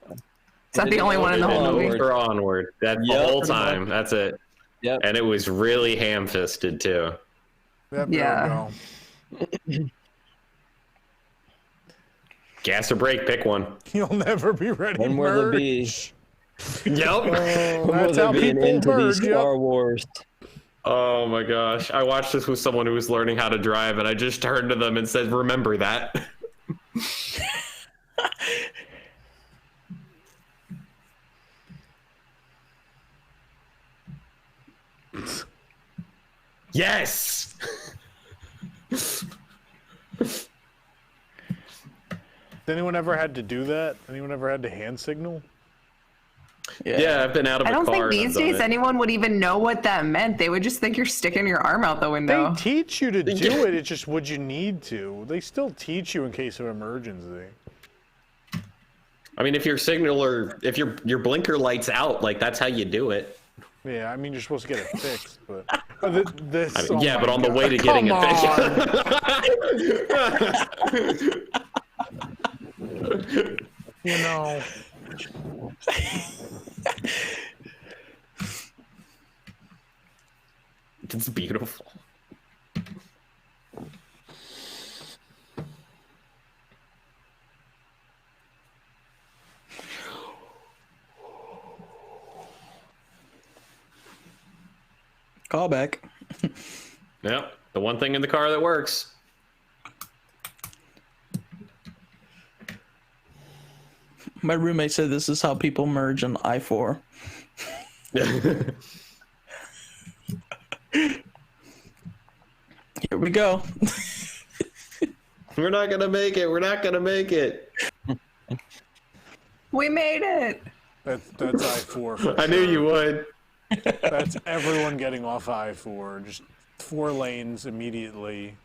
Is that the only one in the whole movie? For Onward. That's the Yep, whole pretty time. much. That's it. Yep. And it was really ham-fisted too. Yep, Yeah. there we go. Gas or brake, pick one. You'll never be ready to When will there merge. be? Yep. When will That's there how be an people end to merge. these Yep. Star Wars? Oh my gosh. I watched this with someone who was learning how to drive, and I just turned to them and said, remember that. Yes. Anyone ever had to do that? Anyone ever had to hand signal? Yeah, I've been out of I a don't car. think and these I've done days it. anyone would even know what that meant. They would just think you're sticking your arm out the window. They teach you to do it. It's just would you need to? They still teach you in case of emergency. I mean, if your signal or if your blinker light's out, like that's how you do it. Yeah, I mean you're supposed to get it fixed, but this. I mean, oh yeah, my but on the God. way to getting Come it fixed. You know. It's beautiful. Callback. Yep, the one thing in the car that works. My roommate said this is how people merge on I-4. Here we go. We're not gonna make it. We're not gonna make it. We made it. That's I-4 for I knew sure. you would. That's everyone getting off I-4. Just 4 lanes immediately.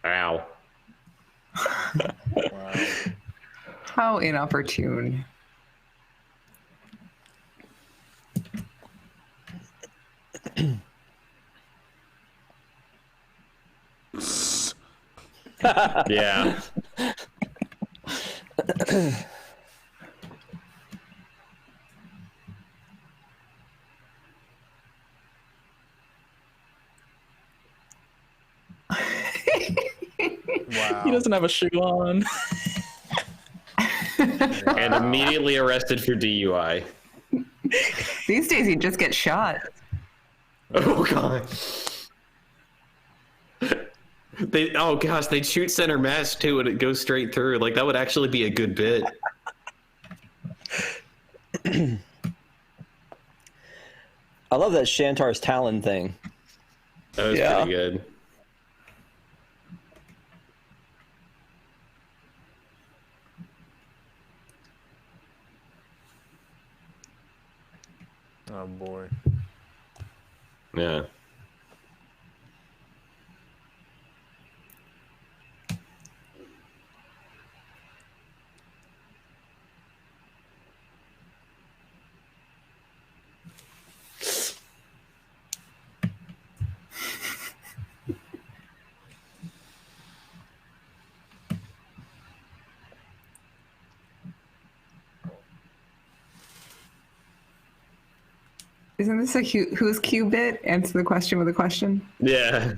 Ow. Wow. How inopportune. Yeah. Wow. He doesn't have a shoe on. And immediately arrested for DUI. These days, you just get shot. Oh god. Oh gosh, they'd shoot center mass too, and it goes straight through. Like that would actually be a good bit. I love that Shantar's Talon thing. That was pretty good. Oh boy. Yeah. Isn't this a who's Q bit? Answer the question with a question. Yeah.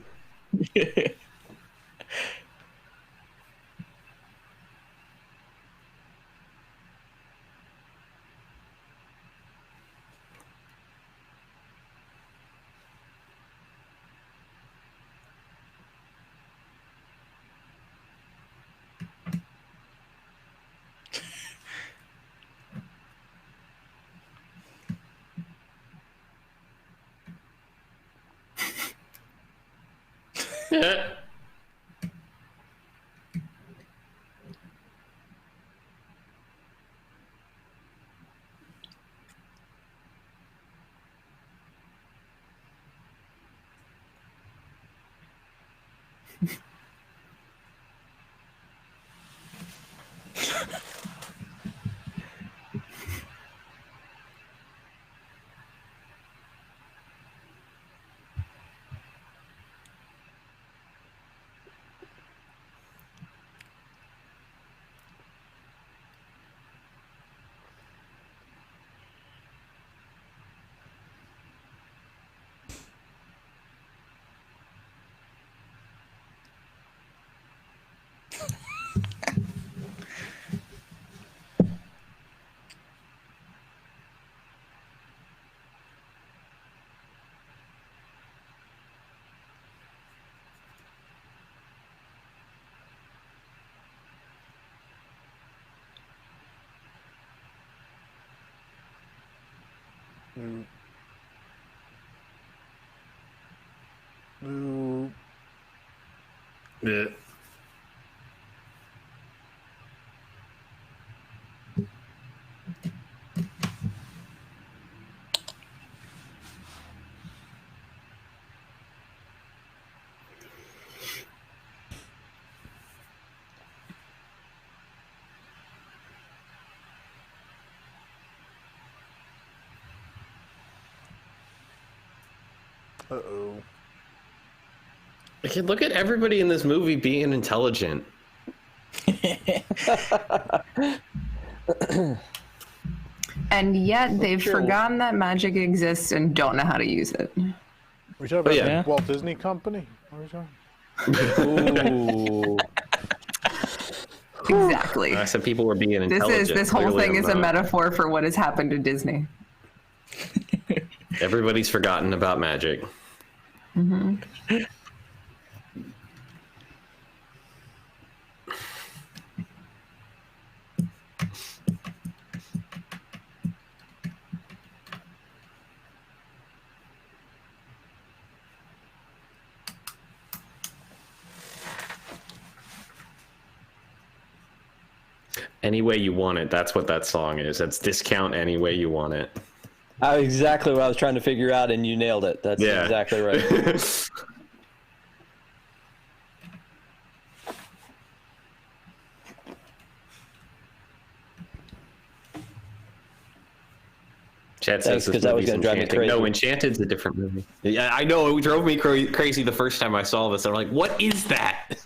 Yeah. Ooh. Ooh. Yeah. Uh-oh. Okay, look at everybody in this movie being intelligent. And yet they've forgotten that magic exists and don't know how to use it. We talking about yeah. the Walt Disney Company? What are we talking? Ooh. Exactly. I said people were being intelligent. This whole Clearly thing I'm is a not. metaphor for what has happened to Disney. Everybody's forgotten about magic. Mm-hmm. Any way you want it. That's what that song is. That's discount any way you want it. Exactly what I was trying to figure out, and you nailed it. That's exactly right. Chad says because that was going to drive me crazy. No, Enchanted's a different movie. Yeah, I know. It drove me crazy the first time I saw this. I'm like, what is that?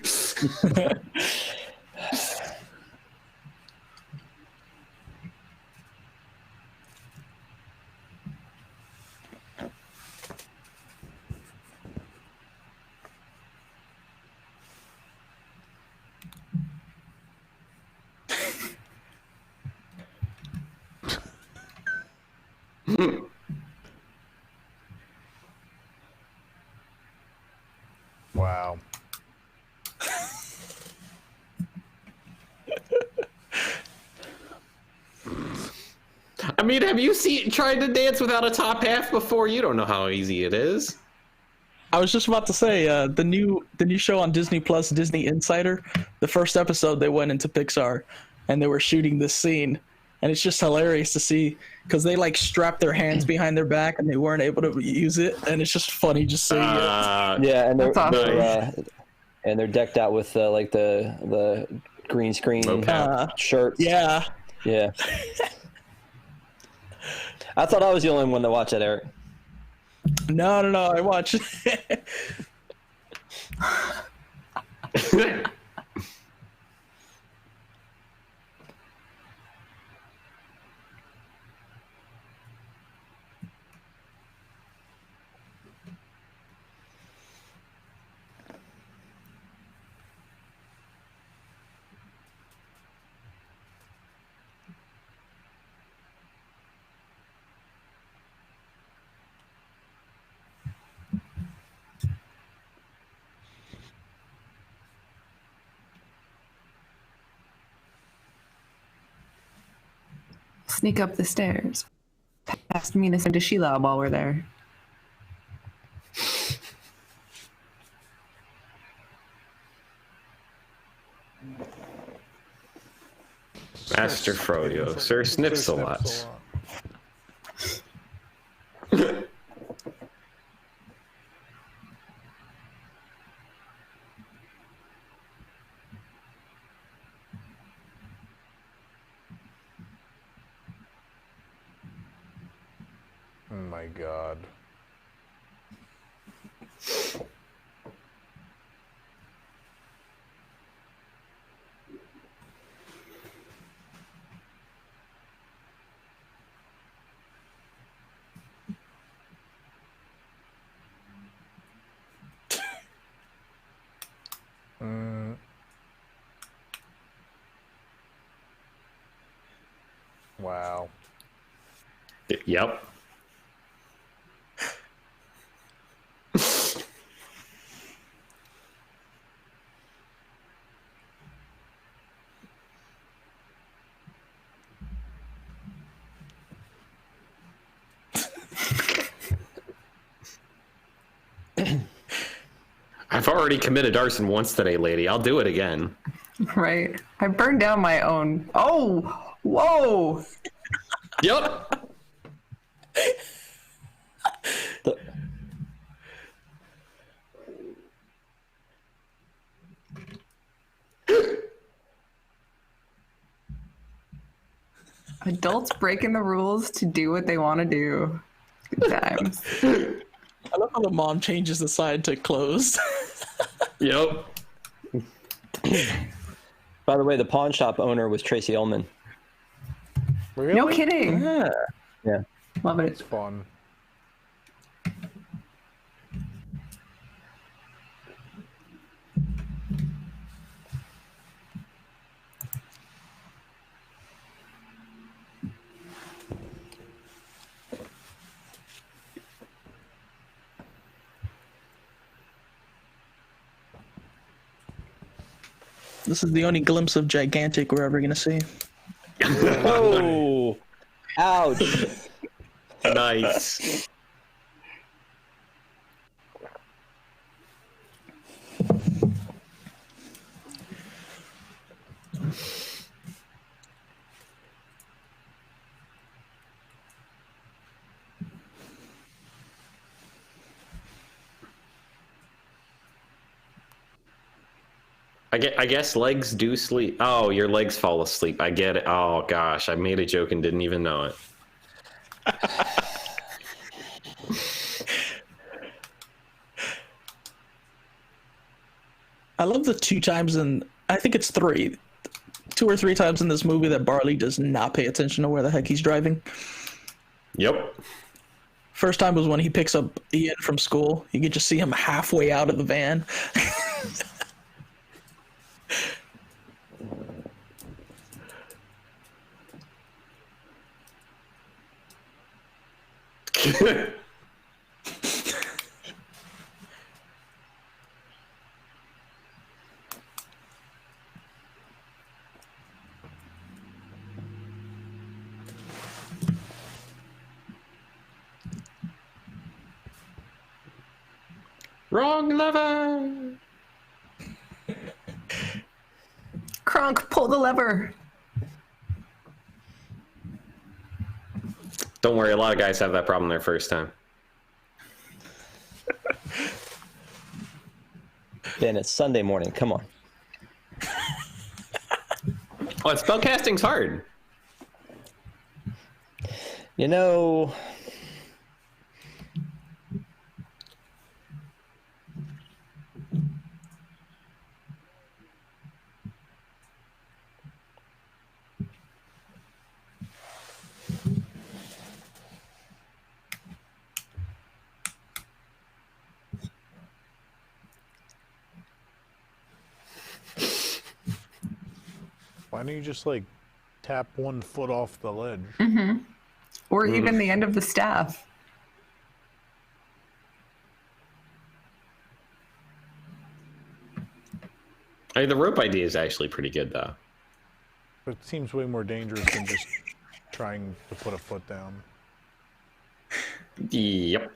Wow. I mean, have you tried to dance without a top half before? You don't know how easy it is. I was just about to say the new show on Disney Plus, Disney Insider. The first episode, they went into Pixar, and they were shooting this scene, and it's just hilarious to see because they like strapped their hands behind their back and they weren't able to use it, and it's just funny just seeing it. Yeah, and they're decked out with like the green screen shirts. Yeah. Yeah. I thought I was the only one to watch that, Eric. No, I watched it. Sneak up the stairs past Minas and Sheila while we're there. Master Froyo, Sir Snips-a-Lot. Oh my God. Wow. Yep. I've already committed arson once today, lady. I'll do it again. Right. I burned down my own. Oh, whoa. Yep. Adults breaking the rules to do what they want to do. Good times. I love how the mom changes the sign to closed. Yep. By the way, the pawn shop owner was Tracy Ullman. Really? No kidding. Yeah. Love it. It's fun. This is the only glimpse of gigantic we're ever gonna see. Oh, ouch. Nice. I guess legs do sleep. Oh, your legs fall asleep. I get it. Oh gosh, I made a joke and didn't even know it. I love the 2 times I think it's 3, 2 or 3 times in this movie that Barley does not pay attention to where the heck he's driving. Yep. First time was when he picks up Ian from school. You can just see him halfway out of the van. Wrong lever. Kronk, pull the lever. Don't worry, a lot of guys have that problem their first time. Ben, it's Sunday morning. Come on. Well, spellcasting's hard. You know, Why don't you just like tap one foot off the ledge? Or even the end of the staff. I mean, the rope idea is actually pretty good, though. But it seems way more dangerous than just trying to put a foot down. Yep.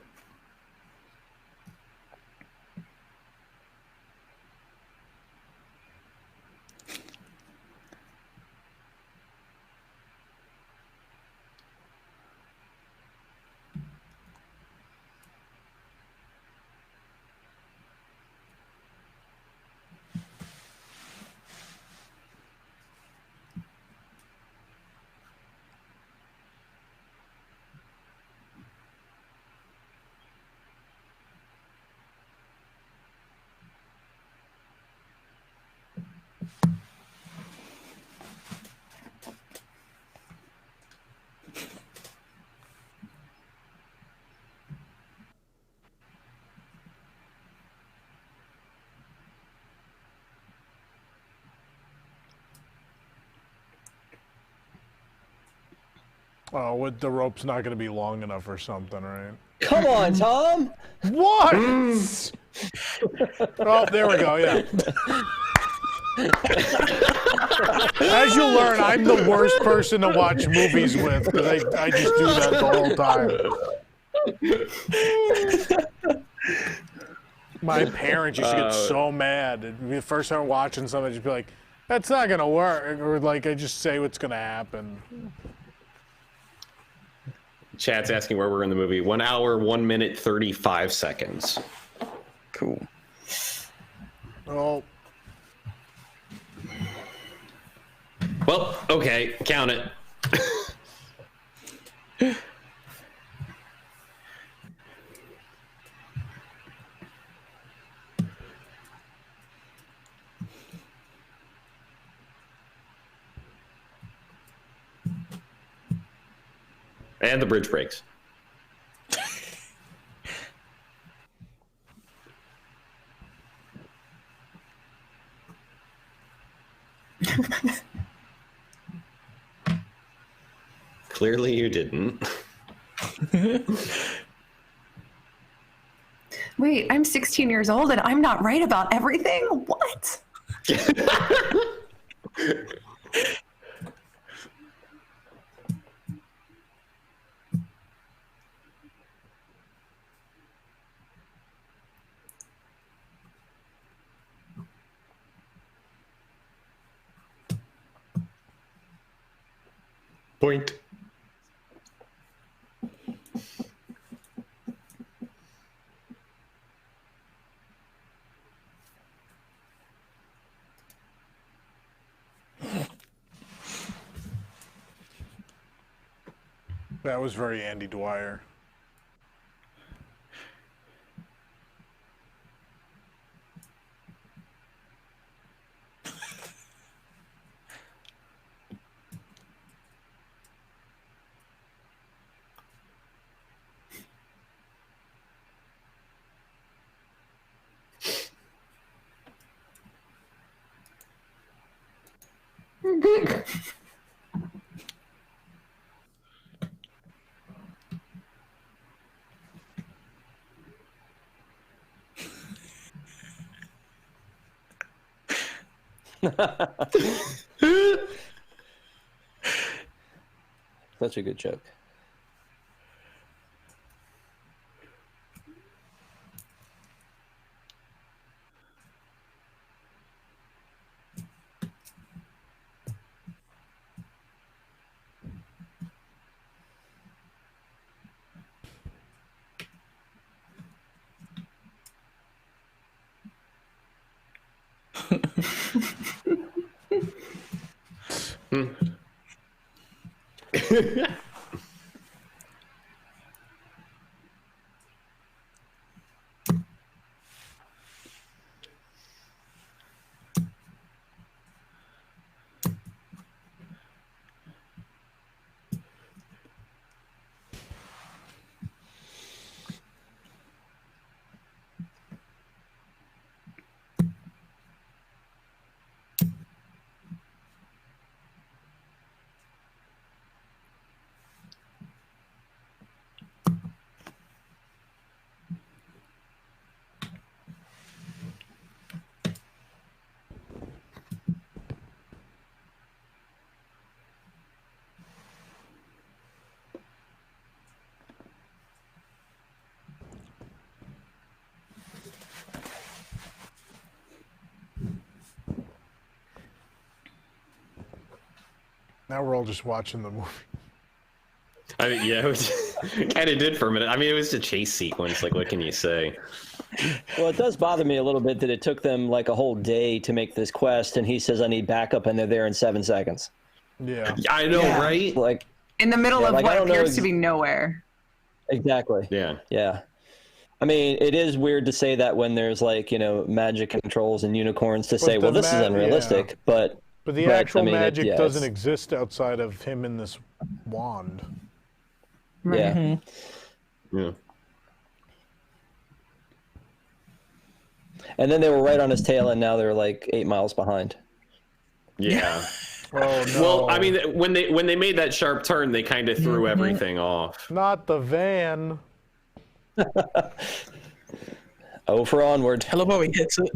Oh, with the rope's not going to be long enough or something, right? come on, Tom. What? Oh, there we go. Yeah. As you learn, I'm the worst person to watch movies with because I just do that the whole time. My parents used to get so mad. It'd be the first time watching something, I'd just be like, "That's not gonna work," or like I just say what's gonna happen. Chat's asking where we're in the movie. 1 hour, 1 minute, 35 seconds. Cool. Oh, Well, okay, count it. And the bridge breaks. Clearly you didn't. Wait, I'm 16 years old and I'm not right about everything? What? Point. That was very Andy Dwyer. Such a good joke. Now we're all just watching the movie. I mean, yeah, it kind of did for a minute. I mean, it was a chase sequence. Like, what can you say? Well, it does bother me a little bit that it took them like a whole day to make this quest, and he says, I need backup, and they're there in 7 seconds. Yeah. I know, Yeah. right? Like, In the middle of like, I what don't know appears to be nowhere. exactly. Yeah. Yeah. I mean, it is weird to say that when there's like, magic controls and unicorns to say, the well, this is ma- unrealistic, yeah. but But I actual mean, magic doesn't exist outside of him and this wand. Yeah. Mm-hmm. Yeah. And then they were right on his tail, and now they're like 8 miles behind. Yeah. Oh no. Well, I mean, when they made that sharp turn, they kind of threw everything off. Not the van. Oh, for Onward. I love how he hits it.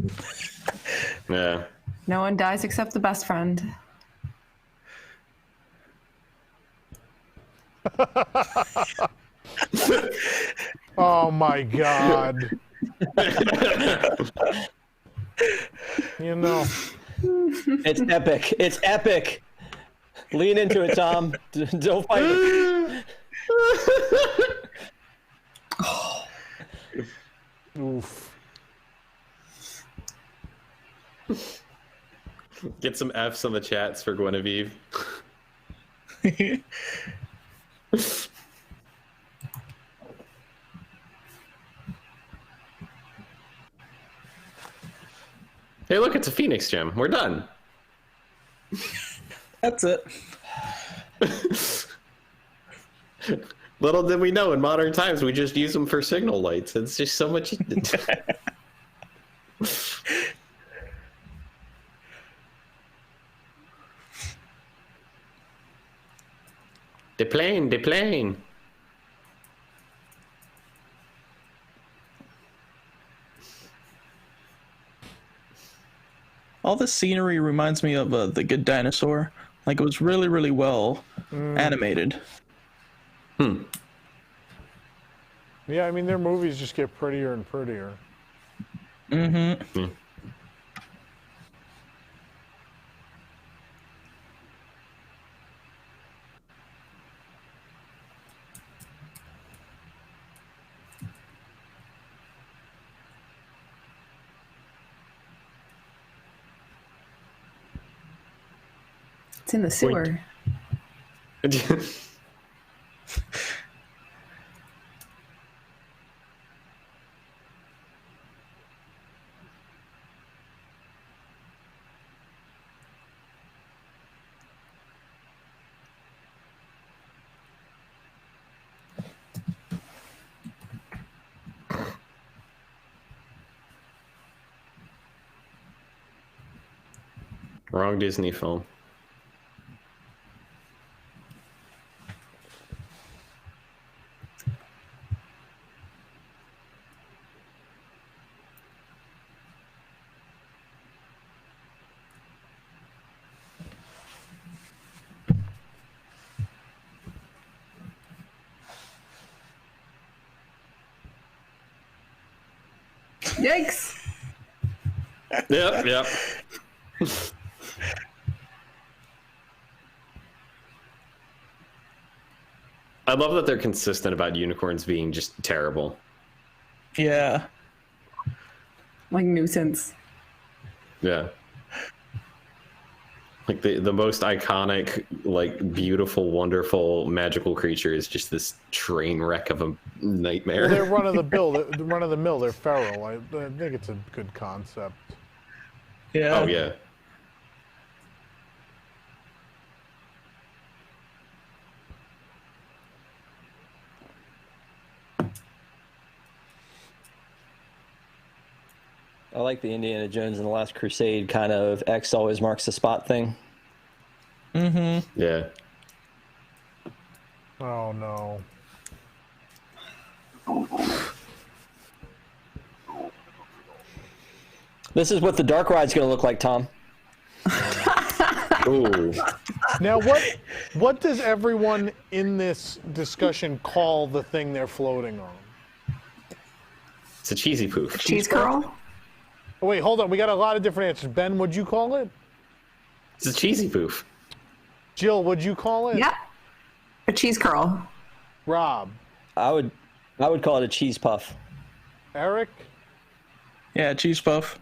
Yeah. No one dies except the best friend. Oh my God. You know. It's epic. It's epic. Lean into it, Tom. Don't fight it. Oof. Get some Fs on the chats for Guinevere. Hey, look, it's a Phoenix gem. We're done. That's it. Little did we know, in modern times, we just use them for signal lights. It's just so much. The plane. All this scenery reminds me of The Good Dinosaur. Like, it was really, really well animated. Yeah, I mean, their movies just get prettier and prettier. Mm-hmm. It's in the sewer. Wrong Disney film. Yikes. Yep. I love that they're consistent about unicorns being just terrible. Yeah. Like nuisance. Yeah. Like the most iconic, like beautiful, wonderful, magical creature is just this train wreck of a nightmare. Well, they're run of the mill. They're feral. I think it's a good concept. Yeah. Oh yeah. I like the Indiana Jones and the Last Crusade kind of X always marks the spot thing. Mm-hmm. Yeah. Oh no. This is what the dark ride's going to look like, Tom. Ooh. Now what does everyone in this discussion call the thing they're floating on? It's a cheesy poof. Cheese curl? Oh, wait, hold on. We got a lot of different answers. Ben, what'd you call it? It's a cheesy poof. Jill, what'd you call it? Yeah. A cheese curl. Rob. I would call it a cheese puff. Eric? Yeah, cheese puff.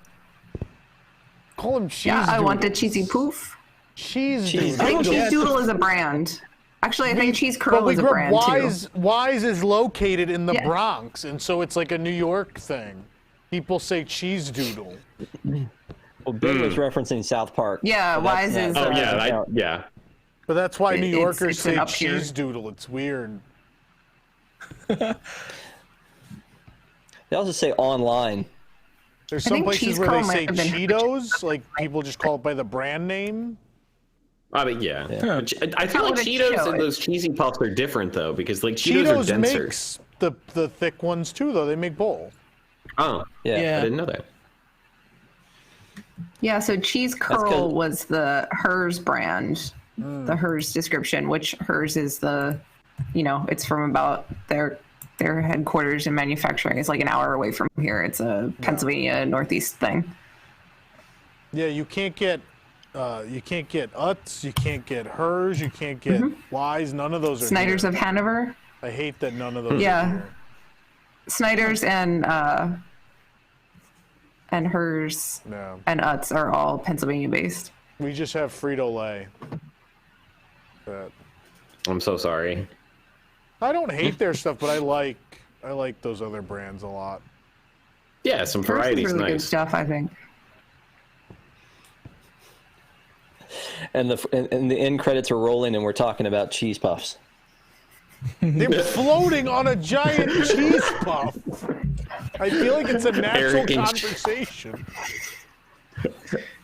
Call him cheese Yeah, I doodle. want a cheesy poof. Cheese Cheese doodle. I think Doodle. cheese doodle is a brand. Actually, I think cheese But curl we is a grew up, brand too. Wise is located in the Yeah. Bronx, and so it's like a New York thing. People say cheese doodle. Well, Ben was referencing South Park. Yeah, so that's Wise not- is, Oh uh, yeah, yeah. But that's why New It's- Yorkers it's an say up here. cheese doodle. It's weird. They also say online. There's I some think places cheese where they curl might say have been- Cheetos, like people just call it by the brand name. I mean, yeah. Yeah. But I feel How like would it Cheetos show and it? those cheesy puffs are different though, because like Cheetos are Cheetos denser. makes the thick ones too, though. They make both. Oh, Yeah. I Yeah. didn't know that. Yeah, so cheese curl 'cause- was the Hers brand, the Hers description, which Hers is the, it's from about their headquarters and manufacturing is like an hour away from here. It's a Pennsylvania Northeast thing. Yeah, you can't get Utz, you can't get Hers, you can't get Wise. None of those are Snyder's here. of Hanover. I hate that none of those Yeah. are here. Snyder's and Hers No. and Utz are all Pennsylvania based. We just have Frito-Lay. But I'm so sorry. I don't hate their stuff, but I like those other brands a lot. Yeah, some Hers is variety's really good nice. stuff, I think. And the end credits are rolling, and we're talking about cheese puffs. They're floating on a giant cheese puff. I feel like it's a natural Eric and- conversation.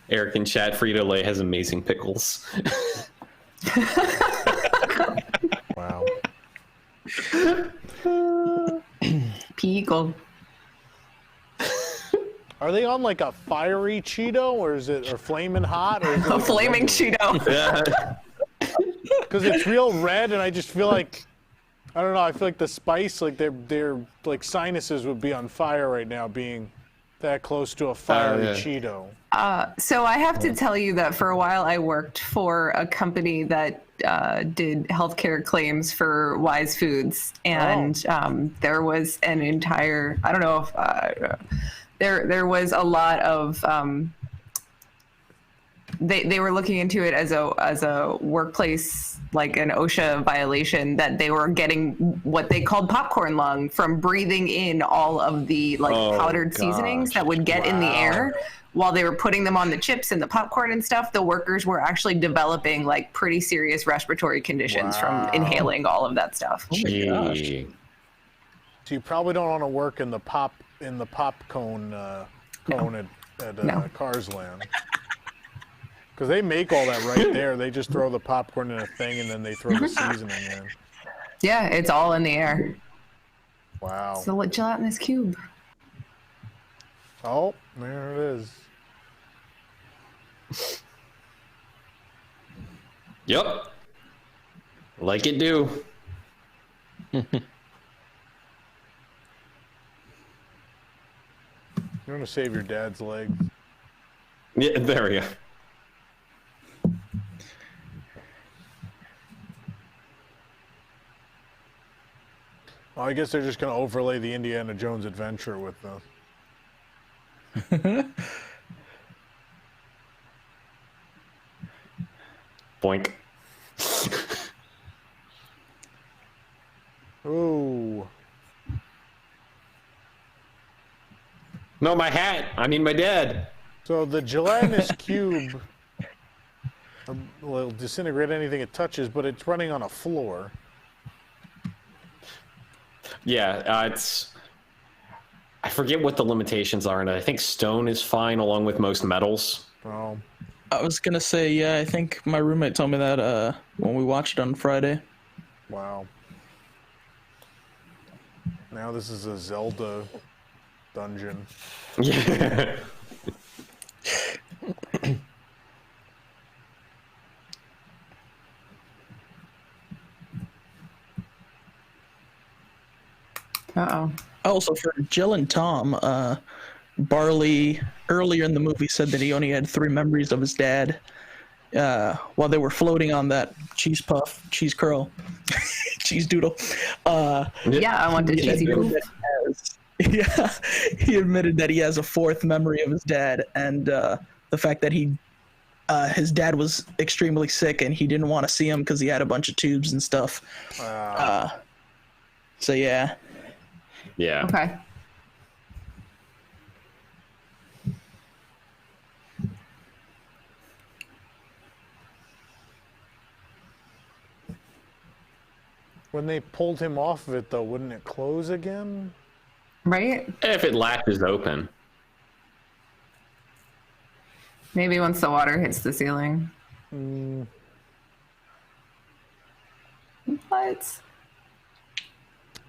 Eric in chat, Frito-Lay has amazing pickles. Wow. Peagle. Are they on like a fiery Cheeto, or is it flaming hot, or is it A flaming Cheeto. Yeah. Because it's real red, and I just feel like I don't know. I feel like the spice, like their like sinuses would be on fire right now, being that close to a fiery yeah. Cheeto. So I have to tell you that for a while I worked for a company that did healthcare claims for Wise Foods, and there was an entire I don't know if there was a lot of they were looking into it as a workplace, like an OSHA violation, that they were getting what they called popcorn lung from breathing in all of the powdered seasonings that would get in the air while they were putting them on the chips and the popcorn and stuff. The workers were actually developing like pretty serious respiratory conditions from inhaling all of that stuff. Gee. So you probably don't want to work in the pop cone at No. Cars Land. Because they make all that right there. They just throw the popcorn in a thing and then they throw the seasoning in. Yeah, it's all in the air. Wow. It's a gelatinous cube. Oh, there it is. Yep. Like it do. You want to save your dad's legs? Yeah, there we go. Well, I guess they're just going to overlay the Indiana Jones adventure with the... Boink. Ooh. No, my hat. I mean, my dad. So the gelatinous cube will disintegrate anything it touches, but it's running on a floor. Yeah, it's... I forget what the limitations are, and I think stone is fine along with most metals. Oh. I was gonna say, yeah, I think my roommate told me that when we watched it on Friday. Wow. Now this is a Zelda dungeon. Yeah. Uh-oh. Also, for Jill and Tom, Barley earlier in the movie said that he only had 3 memories of his dad while they were floating on that cheese puff, cheese curl, cheese doodle. Yeah, I want the cheesy poof. Yeah, he admitted that he has a 4th memory of his dad, and the fact that his dad was extremely sick and he didn't want to see him because he had a bunch of tubes and stuff. So yeah. Yeah. Okay. When they pulled him off of it, though, wouldn't it close again? Right? If it latches open. Maybe once the water hits the ceiling. What?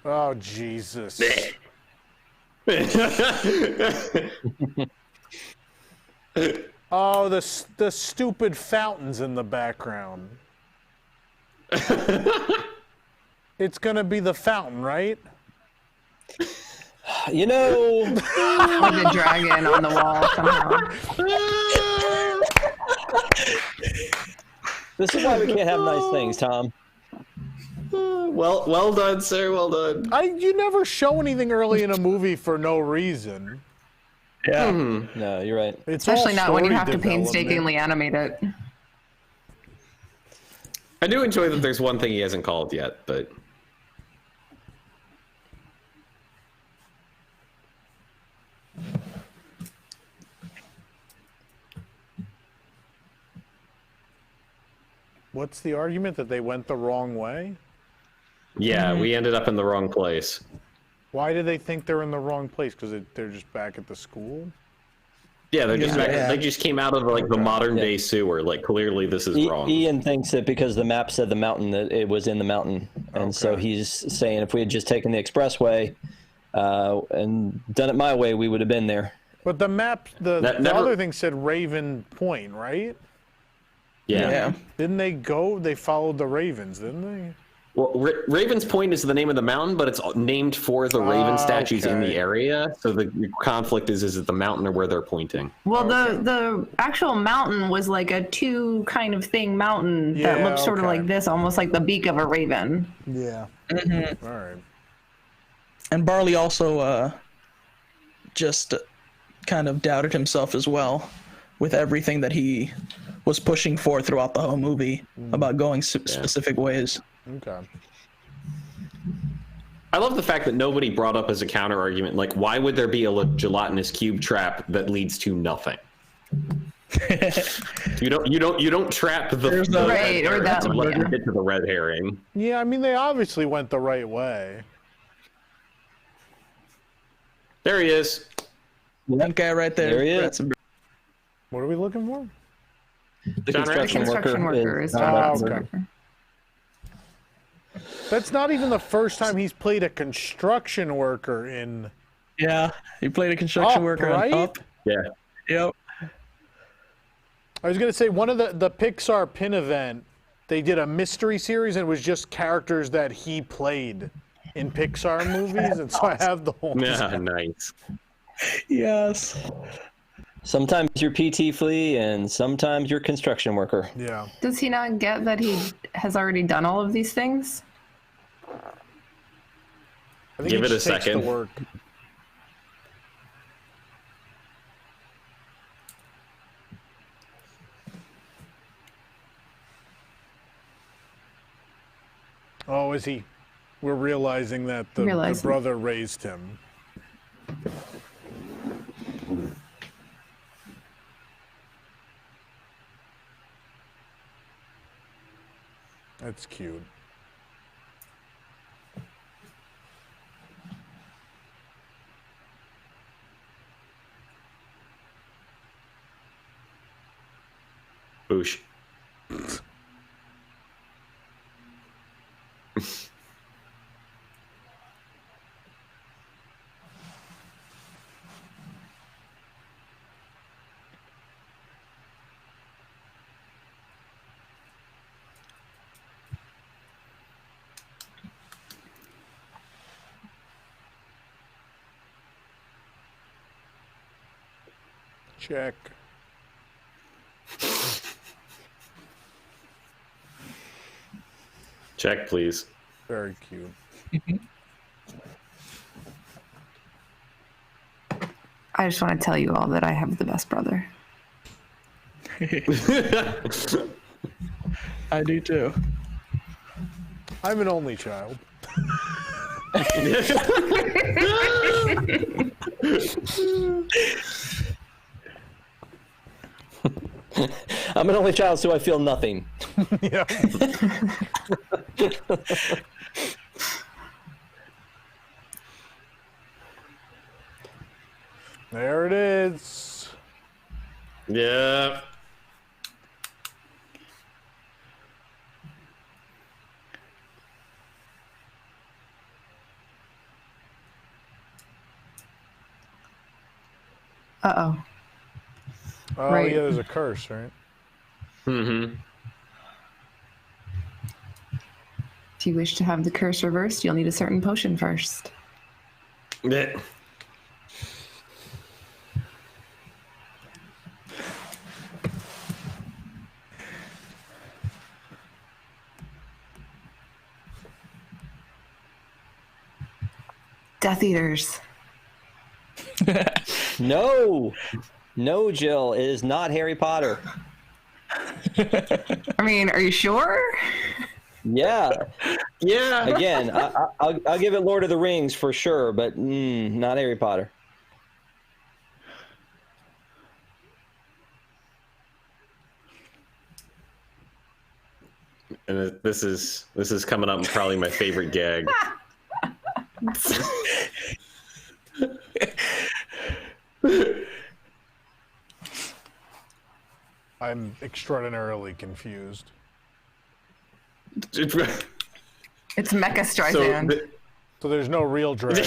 Oh, Jesus. Oh, the stupid fountains in the background. It's gonna be the fountain, right? You know, With the dragon on the wall somehow. this is why we can't have nice things, Tom. Well done, sir. Well done. You never show anything early in a movie for no reason. Yeah. No, you're right. It's Especially all not when you story have to development. painstakingly animate it. I do enjoy that there's one thing he hasn't called yet, but... What's the argument? That they went the wrong way? Yeah, we ended up in the wrong place. Why do they think they're in the wrong place? Because they're just back at the school? Yeah, they're just Yeah. they just came out of like the modern day sewer. Like clearly this is wrong. Ian thinks that because the map said the mountain, that it was in the mountain, and so he's saying if we had just taken the expressway and done it my way, we would have been there. But the map, the Never- other thing said Raven Point, right? Yeah. Didn't they go? They followed the Ravens, didn't they? Well, Raven's Point is the name of the mountain, but it's named for the Raven statues in the okay. area. So the conflict is it the mountain or where they're pointing? Well, the actual mountain was like a 2 kind of thing mountain that Yeah, looked sort of okay. like this, almost like the beak of a raven. Yeah. All right. And Barley also just kind of doubted himself as well with everything that he was pushing for throughout the whole movie about going specific ways. Okay. I love the fact that nobody brought up as a counter argument, like, why would there be a gelatinous cube trap that leads to nothing? You don't trap the Right, or that- to let yeah. you get to the red herring. Yeah, I mean, they obviously went the right way. There he is. That guy right there. There he is. That's a- What are we looking for? The John construction worker is John John okay. Ratzenberger. That's not even the first time he's played a construction worker in. Yeah, he played a construction Up, worker right? on Up. Yeah. Yep. I was gonna say one of the Pixar Pin event, they did a mystery series and it was just characters that he played in Pixar movies, and so I have the whole. Yeah, nice. Yes. Sometimes you're PT Flea, and sometimes you're construction worker. Yeah. Does he not get that he has already done all of these things? I think Give he it a just takes the second. work. Oh, is he? We're realizing that the brother raised him. That's cute. Boosh. Check. Check, please. Very cute. I just want to tell you all that I have the best brother. I do too. I'm an only child. I'm an only child, so I feel nothing. Yeah. There it is. Yeah. Uh-oh. Oh, Right. yeah, there's a curse, right? Mm-hmm. If you wish to have the curse reversed, you'll need a certain potion first. Yeah. Death Eaters. No, no, Jill, it is not Harry Potter. I mean, are you sure? Yeah. Yeah. Again, I'll give it Lord of the Rings for sure, but not Harry Potter. And this is coming up probably my favorite gag. I'm extraordinarily confused. It's Mecha Streisand. So there's no real dragon.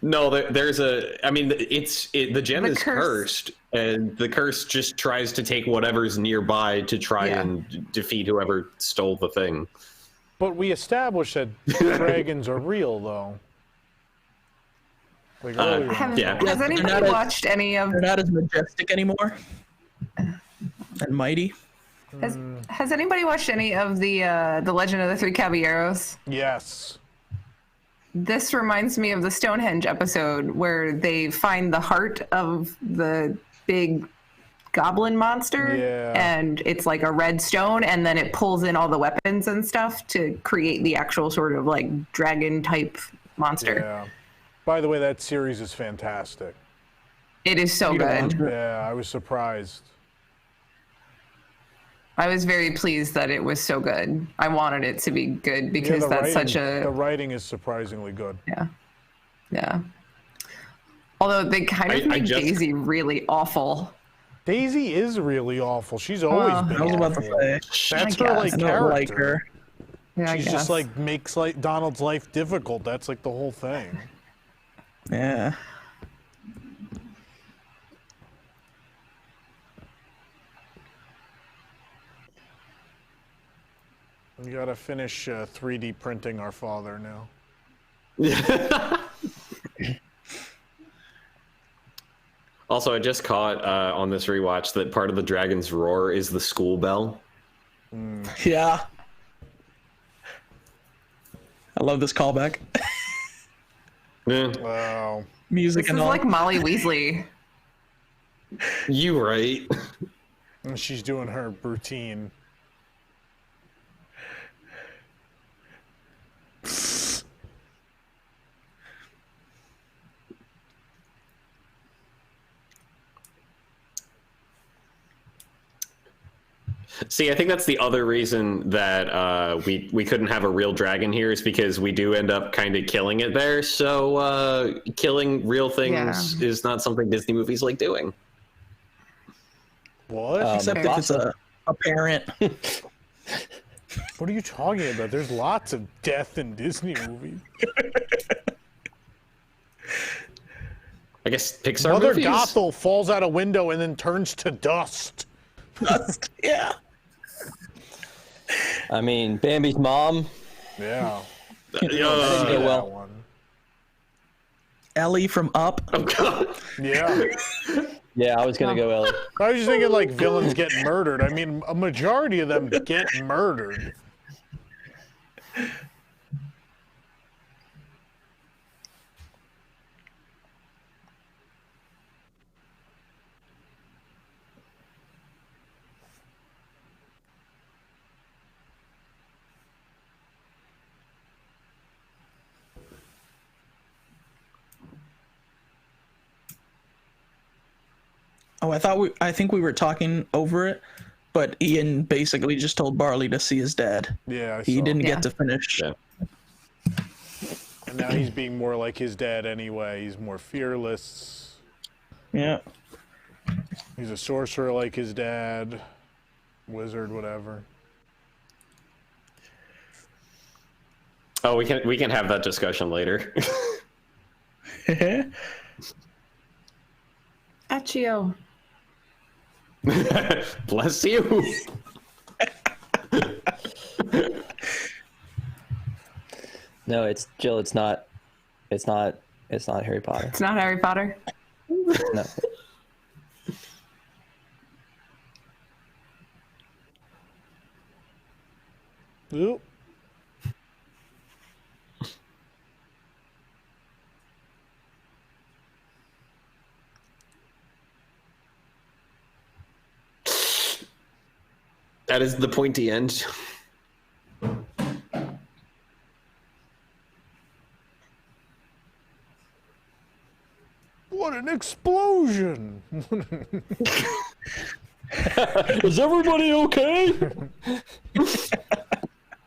No, there's a. I mean, the gem The is curse. cursed, and the curse just tries to take whatever's nearby to try and defeat whoever stole the thing. But we established that dragons are real, though. Like earlier. Yeah. Has anybody not as- watched any of They're not as majestic anymore. And mighty. Has anybody watched any of the Legend of the Three Caballeros? Yes. This reminds me of the Stonehenge episode where they find the heart of the big goblin monster, and it's like a red stone, and then it pulls in all the weapons and stuff to create the actual sort of like dragon type monster. Yeah. By the way, that series is fantastic. It is so good. Yeah, I was surprised. I was very pleased that it was so good. I wanted it to be good because the that's writing, such a the writing is surprisingly good. yeah. Although they kind of I made just- Daisy really awful. Daisy is really awful. She's always been I was about awful. to say. That's I her guess. like I don't character. like her. Yeah, I She's guess. just like makes like Donald's life difficult. That's like the whole thing. Yeah. We gotta finish 3D printing our father now. Also, I just caught on this rewatch that part of the dragon's roar is the school bell. Yeah. I love this callback. Yeah, Wow. Music This and is all. like Molly Weasley. you right. And she's doing her routine. See, I think that's the other reason that we couldn't have a real dragon here is because we do end up kind of killing it there. So killing real things is not something Disney movies like doing. What? Except if it's a parent. What are you talking about? There's lots of death in Disney movies. I guess Pixar Mother movies. Gothel falls out a window and then turns to dust. Yeah. I mean, Bambi's mom. Yeah. Didn't go That well. one. Ellie from Up. Oh god. Yeah. Yeah, I was gonna go Ellie. I was just thinking like villains get murdered. I mean, a majority of them get murdered. Oh, I think we were talking over it, but Ian basically just told Barley to see his dad. Yeah, He didn't Yeah. get to finish. Yeah. And now he's being more like his dad anyway. He's more fearless. Yeah. He's a sorcerer like his dad. Wizard, whatever. Oh, we can have that discussion later. Accio. Bless you. No, it's Jill. It's not Harry Potter. It's not Harry Potter. No. Oop. That is the pointy end. What an explosion! Is everybody okay?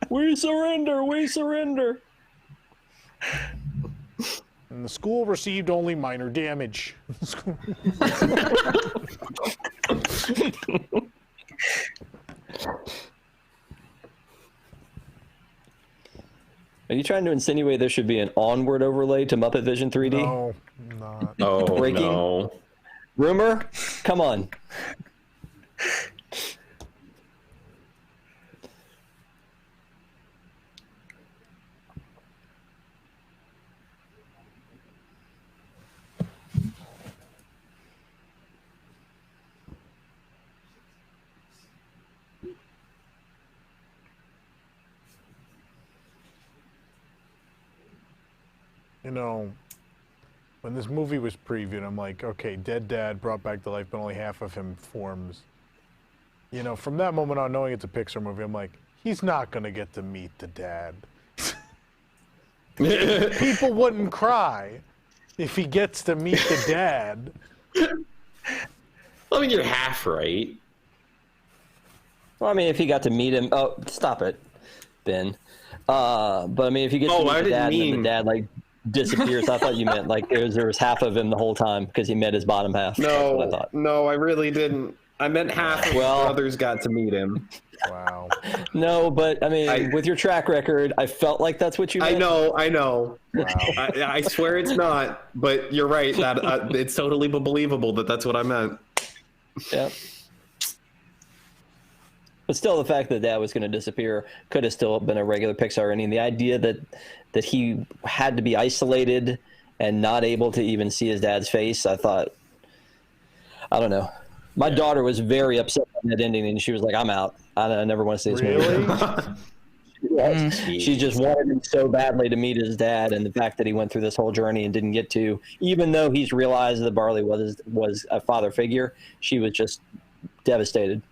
We surrender. We surrender. And the school received only minor damage. Are you trying to insinuate there should be an Onward overlay to Muppet Vision 3D? No, I'm not. Oh Breaking. no. Rumor? Come on. You know, when this movie was previewed, I'm like, okay, dead dad brought back to life, but only half of him forms. You know, from that moment on, knowing it's a Pixar movie, I'm like, he's not going to get to meet the dad. People wouldn't cry if he gets to meet the dad. I mean, you're half right. Well, I mean, if he got to meet him, oh, stop it, Ben. But I mean, if you get Oh, to I meet the didn't dad, and then mean- the dad like disappears. I thought you meant like there was half of him the whole time because he met his bottom half. That's what I thought. No, I really didn't. I meant half of his brothers got to meet him. Wow. No, but I mean, with your track record, I felt like that's what you meant. I know. Wow. I swear it's not, but you're right. That it's totally believable that that's what I meant. Yeah. But still, the fact that Dad was going to disappear could have still been a regular Pixar ending. The idea that he had to be isolated and not able to even see his dad's face, I thought, I don't know. My daughter was very upset on that ending, and she was like, "I'm out. I never want to see this movie." She just wanted him so badly to meet his dad, and the fact that he went through this whole journey and didn't get to, even though he's realized that Barley was a father figure, she was just devastated.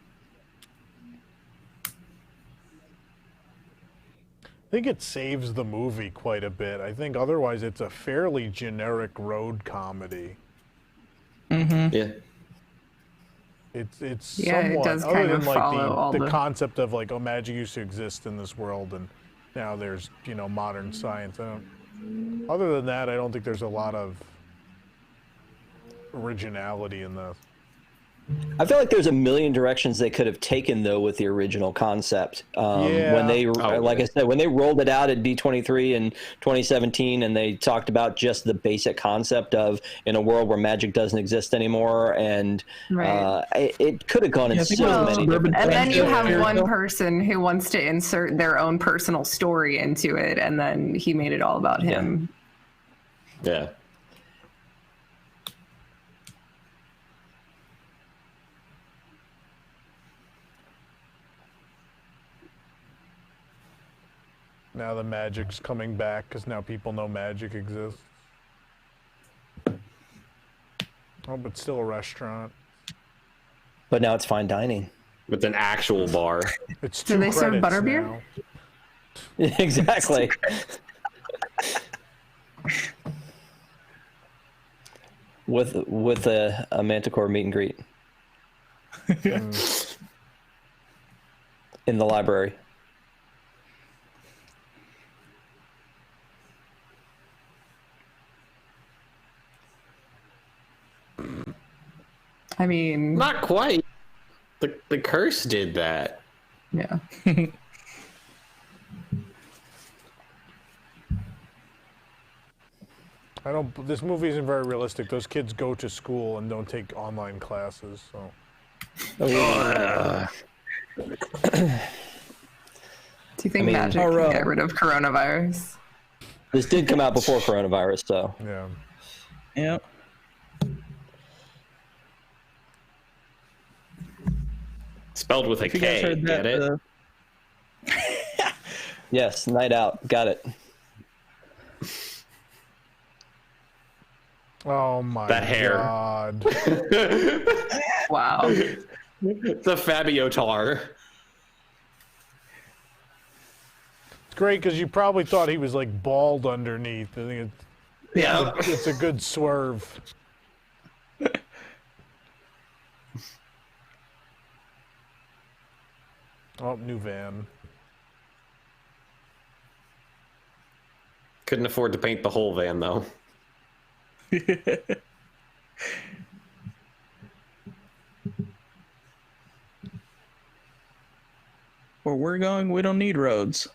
I think it saves the movie quite a bit. I think otherwise it's a fairly generic road comedy. Yeah. It's Yeah, it somewhat, does other kind than of like follow all the the- concept of like, oh, magic used to exist in this world and now there's, modern science. Other than that, I don't think there's a lot of originality in this. I feel like there's a million directions they could have taken though with the original concept. Yeah. When they, like I said, when they rolled it out at D23 in 2017, and they talked about just the basic concept of in a world where magic doesn't exist anymore, and Right. it could have gone in so many different And then you have Yeah. one person who wants to insert their own personal story into it, and then he made it all about him. Yeah. Now the magic's coming back because now people know magic exists. Oh, but still a restaurant. But now it's fine dining. With an actual bar. It's Do two they serve credits butterbeer? now. Exactly. with a Manticore meet and greet in the library. I mean, Not quite. The curse did that. yeah. This movie isn't very realistic. Those kids go to school and don't take online classes, so. Do you think magic can get rid of coronavirus? This did come out before coronavirus, so. Yeah. Yep. Spelled with a If you guys K. heard Get that, it? Yes, night out. Got it. Oh my That hair. God. Wow. The Fabio tar. It's great because you probably thought he was like bald underneath. I think it's a good swerve. Oh, new van. Couldn't afford to paint the whole van though. Where we're going, we don't need roads.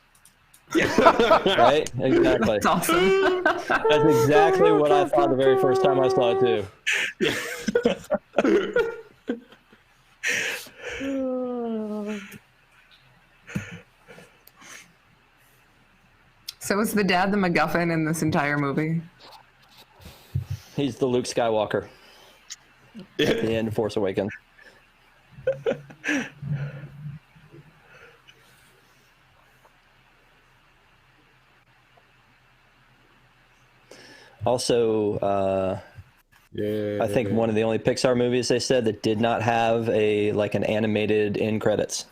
Right? Exactly. It's awesome. That's exactly what I thought the very first time I saw it too. So is the dad the MacGuffin in this entire movie? He's the Luke Skywalker at the end of Force Awakens. Also, I think one of the only Pixar movies they said that did not have an animated end credits.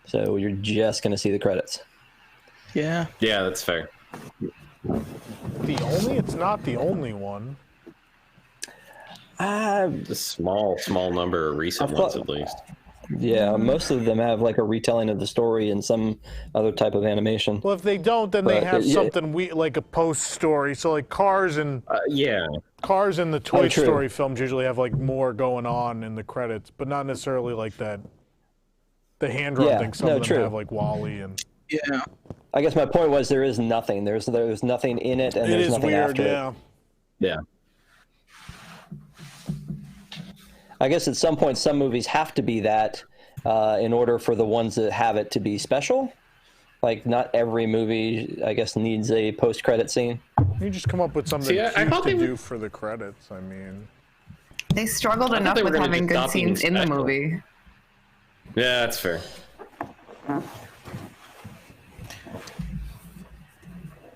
So you're just going to see the credits. Yeah. Yeah, that's fair. It's not the only one. A small number of recent ones at least. Yeah, most of them have like a retelling of the story in some other type of animation. Well, if they don't, then they But, have yeah. something like a post story. So like Cars and the Toy true. Story films usually have like more going on in the credits, but not necessarily like that. The hand drawn thing. Some of them true. have like Wall-E and. Yeah. I guess my point was there is nothing. There's nothing in it, and It there's is nothing weird, after yeah. it. Yeah. I guess at some point some movies have to be that in order for the ones that have it to be special. Like not every movie, I guess, needs a post-credit scene. You just come up with something cute to do for the credits. I mean, They struggled enough with having good scenes in the movie. Yeah, that's fair.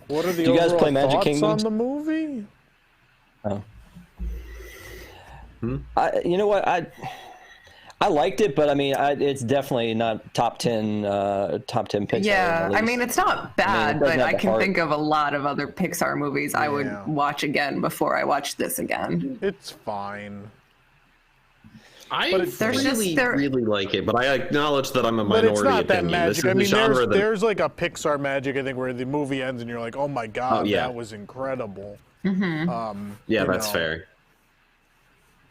what are the Do you guys overall play Magic thoughts Kingdoms? on the movie? Oh. You know what? I liked it, but I mean, it's definitely not top 10 Pixar. Yeah, I mean, it's not bad, it doesn't but have I the can heart. think of a lot of other Pixar movies I would watch again before I watch this again. It's fine. I really really like it, but I acknowledge that I'm a But minority it's not that opinion. magic. This I is mean, the genre that there's like a Pixar magic, I think, where the movie ends and you're like, oh my God, that was incredible. yeah, that's fair.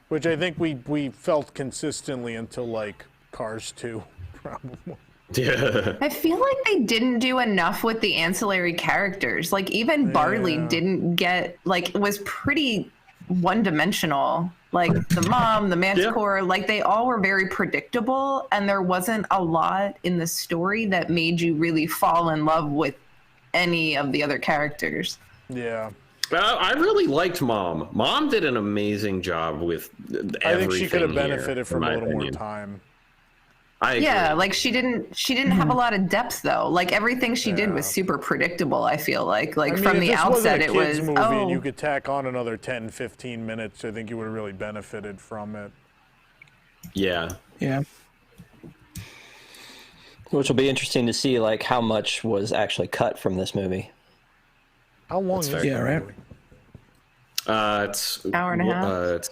Which I think we felt consistently until like Cars 2, probably. Yeah. I feel like they didn't do enough with the ancillary characters. Like even Barley didn't get was pretty one-dimensional. Like the mom, the Manticore, like they all were very predictable, and there wasn't a lot in the story that made you really fall in love with any of the other characters. Yeah. I really liked Mom. Mom did an amazing job with everything. I think she could have here, benefited from in a my little more opinion. time. I agree. Yeah, like she didn't have a lot of depth though. Like everything she did was super predictable, I feel like. Like I mean, from if the this outset wasn't a it kids was movie and oh you could tack on another 10, 15 minutes, I think you would have really benefited from it. Yeah. Yeah. Which will be interesting to see, like how much was actually cut from this movie. How long is fair. the Yeah, right. movie? It's Hour and a half?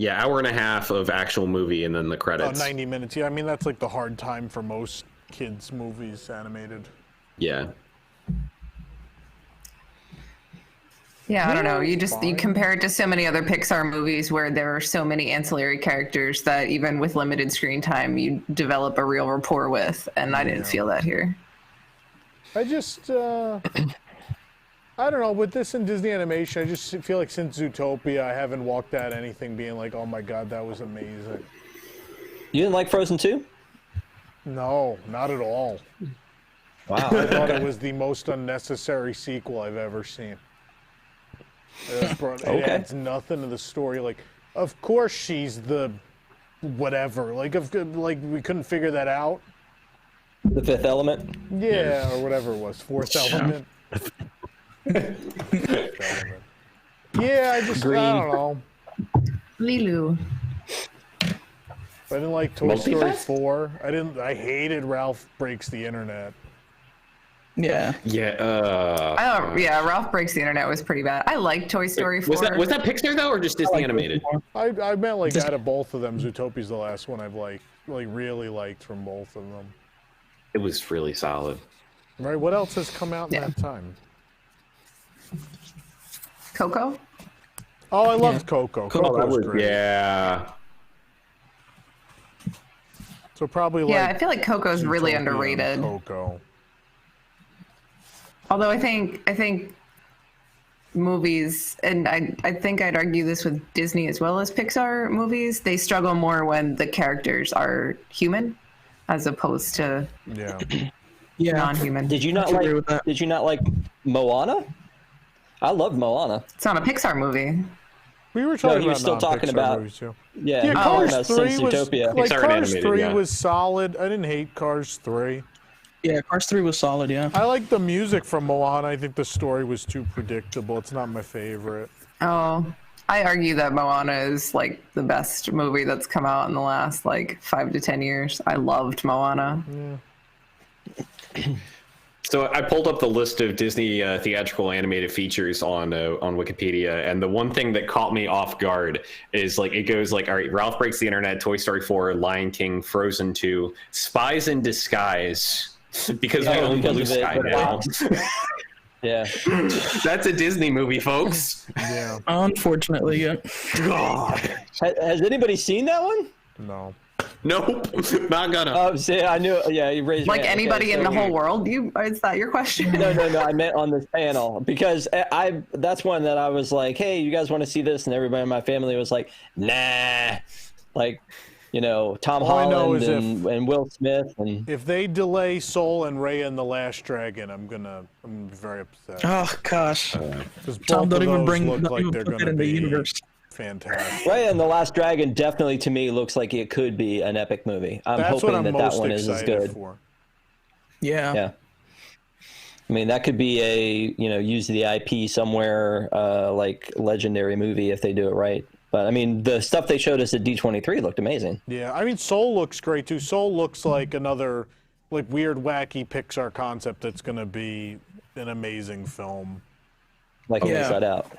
hour and a half of actual movie and then the Oh, credits. 90 minutes. Yeah, I mean, that's like the hard time for most kids' movies animated. Yeah. yeah, I don't know. You fine. compare it to so many other Pixar movies where there are so many ancillary characters that even with limited screen time you develop a real rapport with, and I didn't feel that here. I just, I don't know, with this and Disney animation, I just feel like since Zootopia, I haven't walked out anything being like, oh my God, that was amazing. You didn't like Frozen 2? No, not at all. Wow. I thought it was the most unnecessary sequel I've ever seen. It adds nothing to the story. Like, of course she's the whatever. Like, we couldn't figure that out. The Fifth Element? Yeah, or whatever it was. Fourth element. Yeah, I don't know. Lilu. I didn't like Toy Story 4. I hated Ralph Breaks the Internet. Yeah. Yeah. Ralph Breaks the Internet was pretty bad. I liked Toy Story 4. Was that Pixar though, or just Disney animated? I meant like out of both of them, Zootopia's the last one I've really liked from both of them. It was really solid. Right? What else has come out in that time? Coco? Oh, I loved Coco. Coco was great. Yeah. So probably like Yeah, I feel like Coco's really Zootopia and underrated. Coco. Although I think movies, and I think I'd argue this with Disney as well as Pixar movies, they struggle more when the characters are human as opposed to non-human. Did you not like Moana? I loved Moana. It's not a Pixar movie. We were talking he was about still talking non-Pixar about- movies, too. Yeah, Cars since 3 was Zootopia. like Pixar Cars animated, 3 yeah. was solid. I didn't hate Cars 3. Yeah, Cars 3 was solid, yeah. I like the music from Moana. I think the story was too predictable. It's not my favorite. Oh, I argue that Moana is like the best movie that's come out in the last like 5 to 10 years. I loved Moana. So I pulled up the list of Disney theatrical animated features on Wikipedia, and the one thing that caught me off guard is like it goes like, all right, Ralph Breaks the Internet, Toy Story 4, Lion King, Frozen 2, Spies in Disguise, because we own Blue Sky now. Yeah, that's a Disney movie, folks. Yeah. Unfortunately, yeah. God. Has anybody seen that one? No. Nope, not gonna. Oh, see, I knew. Yeah, you raised your Like hand. anybody Okay, in so- the whole world? Is that your question? No. I meant on this panel because that's one that I was like, hey, you guys want to see this? And everybody in my family was like, nah. Like, Tom All I know Holland is and Will Smith and If they delay Soul and Raya and the Last Dragon, I'm very upset. Oh gosh. 'Cause Tom, both don't of even those bring look don't like even they're put going that to in the be universe. fantastic. Raya and the Last Dragon definitely to me looks like it could be an epic movie. I'm That's hoping what I'm that most one is as excited good. for. Yeah. Yeah. I mean, that could be use the IP somewhere, like legendary movie if they do it right. But I mean, the stuff they showed us at D23 looked amazing. Yeah, I mean, Soul looks great too. Soul looks like another like weird, wacky Pixar concept that's going to be an amazing film. Like Inside Out.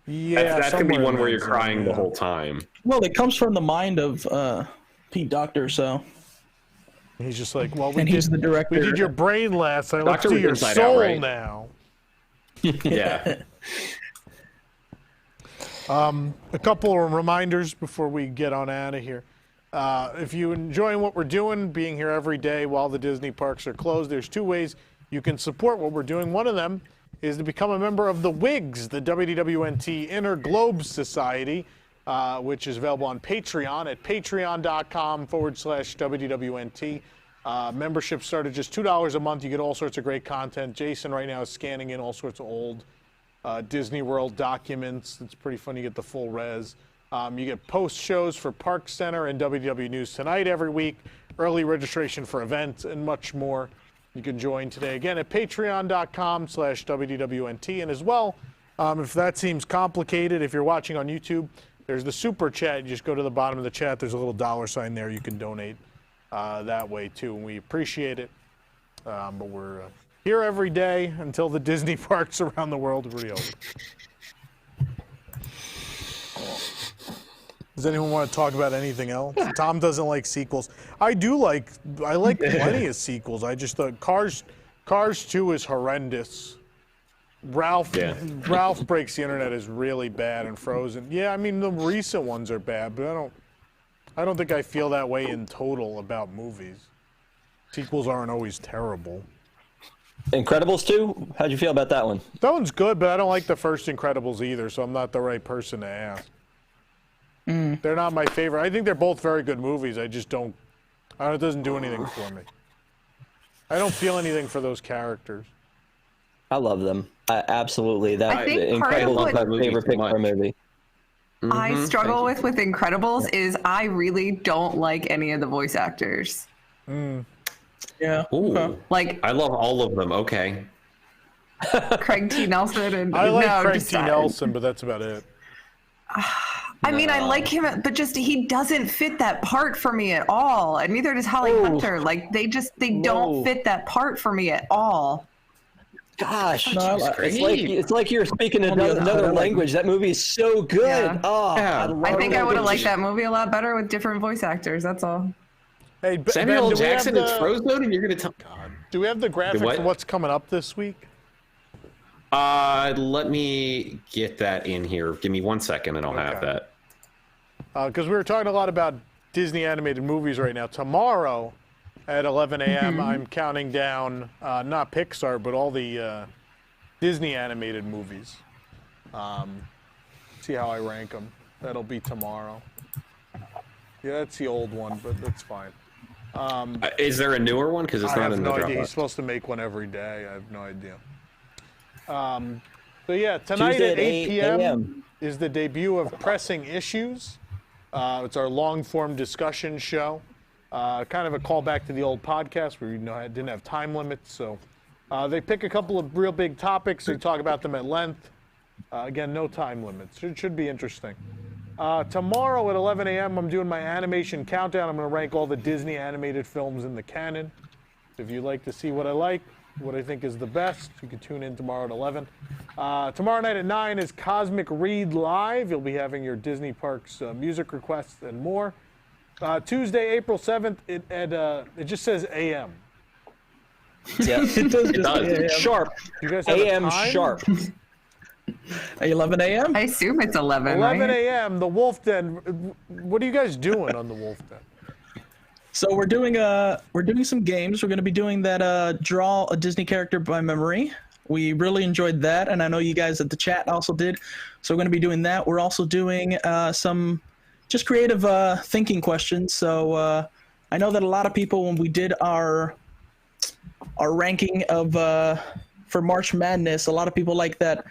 Yeah, that could be somewhere one in where that you're zone, crying the yeah. whole time. Well, it comes from the mind of Pete Docter, so. He's just like, well, And he's the director. We did your brain last night. Let's Doctor do was your Inside soul Out, right? now. Yeah. A couple of reminders before we get on out of here. If you enjoy what we're doing, being here every day while the Disney parks are closed, there's two ways you can support what we're doing. One of them is to become a member of the WIGS, the WDWNT Inner Globe Society, which is available on Patreon at patreon.com/WDWNT. Membership start at just $2 a month. You get all sorts of great content. Jason right now is scanning in all sorts of old Disney World documents. It's pretty fun. You get the full res. You get post shows for Park Center and WDW News Tonight every week, early registration for events, and much more. You can join today again at patreon.com/WDWNT. And as well, if that seems complicated, if you're watching on YouTube, there's the super chat. You just go to the bottom of the chat. There's a little $ there. You can donate that way too, and we appreciate it. But we're here every day until the Disney parks around the world reopen. Does anyone want to talk about anything else? Tom doesn't like sequels. I like plenty of sequels. I just thought Cars 2 is horrendous. Ralph Breaks the Internet is really bad, and Frozen. Yeah, I mean the recent ones are bad, but I don't think I feel that way in total about movies. Sequels aren't always terrible. Incredibles 2? How'd you feel about that one? That one's good, but I don't like the first Incredibles either, so I'm not the right person to ask. They're not my favorite. I think they're both very good movies. I just don't. It doesn't do anything for me. I don't feel anything for those characters. I love them. Absolutely. I think part of Incredibles is what- my favorite Pixar movie. I struggle with Incredibles is I really don't like any of the voice actors. Yeah. Ooh. Like I love all of them. Okay. Craig T. Nelson and I like no, Craig just, T. Nelson, but that's about it. I mean, I like him, but just he doesn't fit that part for me at all, and neither does Holly Hunter. Like they don't fit that part for me at all. Gosh, No, it's like you're speaking another language. That movie is so good. Yeah. Oh, Yeah. I think I would have liked that movie a lot better with different voice actors. That's all. Hey, Samuel Ben, do we have Jackson the- is Frozen, and you're gonna tell. Do we have the graphic what? for what's coming up this week? Let me get that in here. Give me 1 second, and I'll have Okay. that. Because we were talking a lot about Disney animated movies right now. Tomorrow at 11 a.m., I'm counting down not Pixar, but all the Disney animated movies. See how I rank them. That'll be tomorrow. Yeah, that's the old one, but that's fine. Is there a newer one? Because it's I not have in the no idea. Dropbox. He's supposed to make one every day. I have no idea. So yeah, tonight Tuesday at 8 p.m. a.m. is the debut of Pressing Issues. It's our long-form discussion show. Kind of a callback to the old podcast where didn't have time limits. So they pick a couple of real big topics and talk about them at length. Again, no time limits. It should be interesting. Tomorrow at 11 a.m., I'm doing my animation countdown. I'm going to rank all the Disney animated films in the canon. If you'd like to see what I like, what I think is the best. You can tune in tomorrow at 11. Tomorrow night at 9 is Cosmic Read Live. You'll be having your Disney Parks music requests and more. Tuesday, April 7th, it just says AM. Yeah, It does. it does. Sharp. You guys have a AM time? sharp. 11 a.m. I assume it's 11. 11 right? a.m. The Wolf Den. What are you guys doing on the Wolf Den? So we're doing some games. We're going to be doing that draw a Disney character by memory. We really enjoyed that, and I know you guys at the chat also did. So we're going to be doing that. We're also doing some just creative thinking questions. So I know that a lot of people, when we did our ranking of for March Madness, a lot of people like that.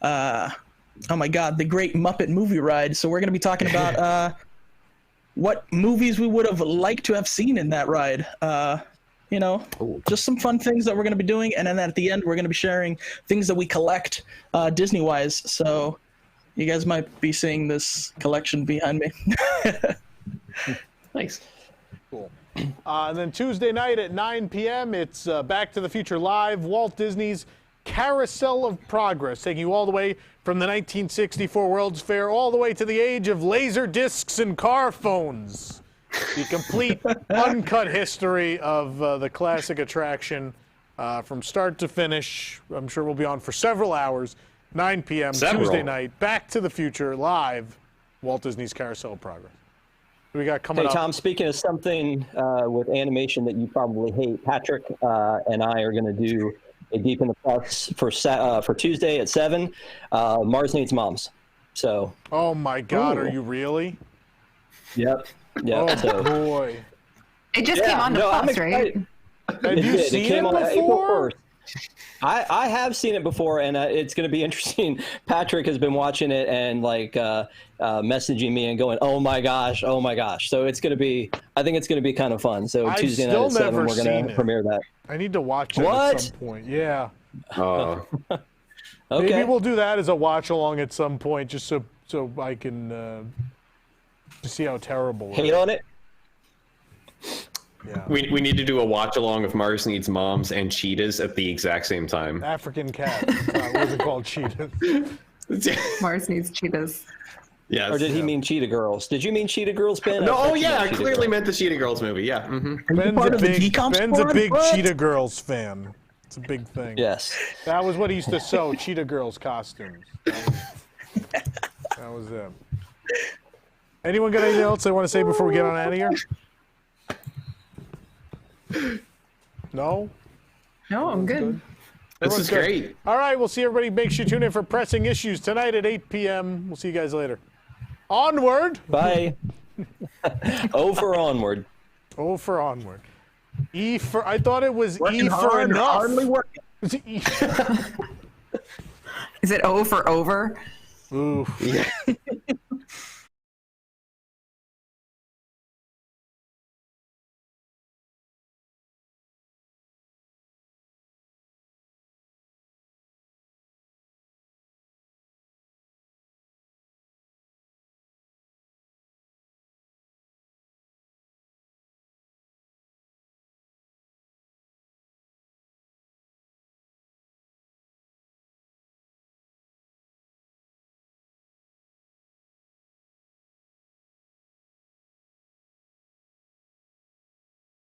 Oh my God, the Great Muppet Movie Ride. So we're going to be talking about what movies we would have liked to have seen in that ride. Just some fun things that we're going to be doing, and then at the end we're going to be sharing things that we collect Disney-wise. So you guys might be seeing this collection behind me. Nice. Cool. And then Tuesday night at 9 p.m., it's Back to the Future Live, Walt Disney's Carousel of Progress, taking you all the way from the 1964 World's Fair all the way to the age of laser discs and car phones. The complete, uncut history of the classic attraction from start to finish. I'm sure we'll be on for several hours. 9 p.m. Tuesday night, Back to the Future Live, Walt Disney's Carousel of Progress. What we got coming up? Hey, Tom, speaking of something with animation that you probably hate, Patrick and I are going to do a Deep in the Plus for Tuesday at 7, Mars Needs Moms. So. Oh, my God. Ooh. Are you really? Yep. Oh, so. boy. It just came on to Plus, right? Have you seen it came on April before? 1st. I have seen it before, and it's going to be interesting. Patrick has been watching it and messaging me and going, "Oh my gosh, oh my gosh!" So it's going to be. I think it's going to be kind of fun. So Tuesday night at 7, we're going to premiere that. I need to watch it at some point. Yeah. Okay. Maybe we'll do that as a watch along at some point, just so I can see how terrible. Hate on it. Yeah. We need to do a watch along of Mars Needs Moms and Cheetahs at the exact same time. African cat. What was it called? Cheetahs. Mars Needs Cheetahs. Yes. Or did he mean Cheetah Girls? Did you mean Cheetah Girls, Ben? No, I clearly meant the Cheetah Girls movie. Yeah. Mm-hmm. Ben's a big Cheetah Girls fan. It's a big thing. Yes. That was what he used to sew, Cheetah Girls costumes. That was it. Anyone got anything else they want to say before we get on out of here? No? No, I'm good. This is great. All right, we'll see everybody. Make sure you tune in for Pressing Issues tonight at 8 p.m. We'll see you guys later. Onward. Bye. O for Onward. O for Onward. E for, I thought it was Working E for hard, enough. hardly working. Is it O for over? Ooh. Yeah.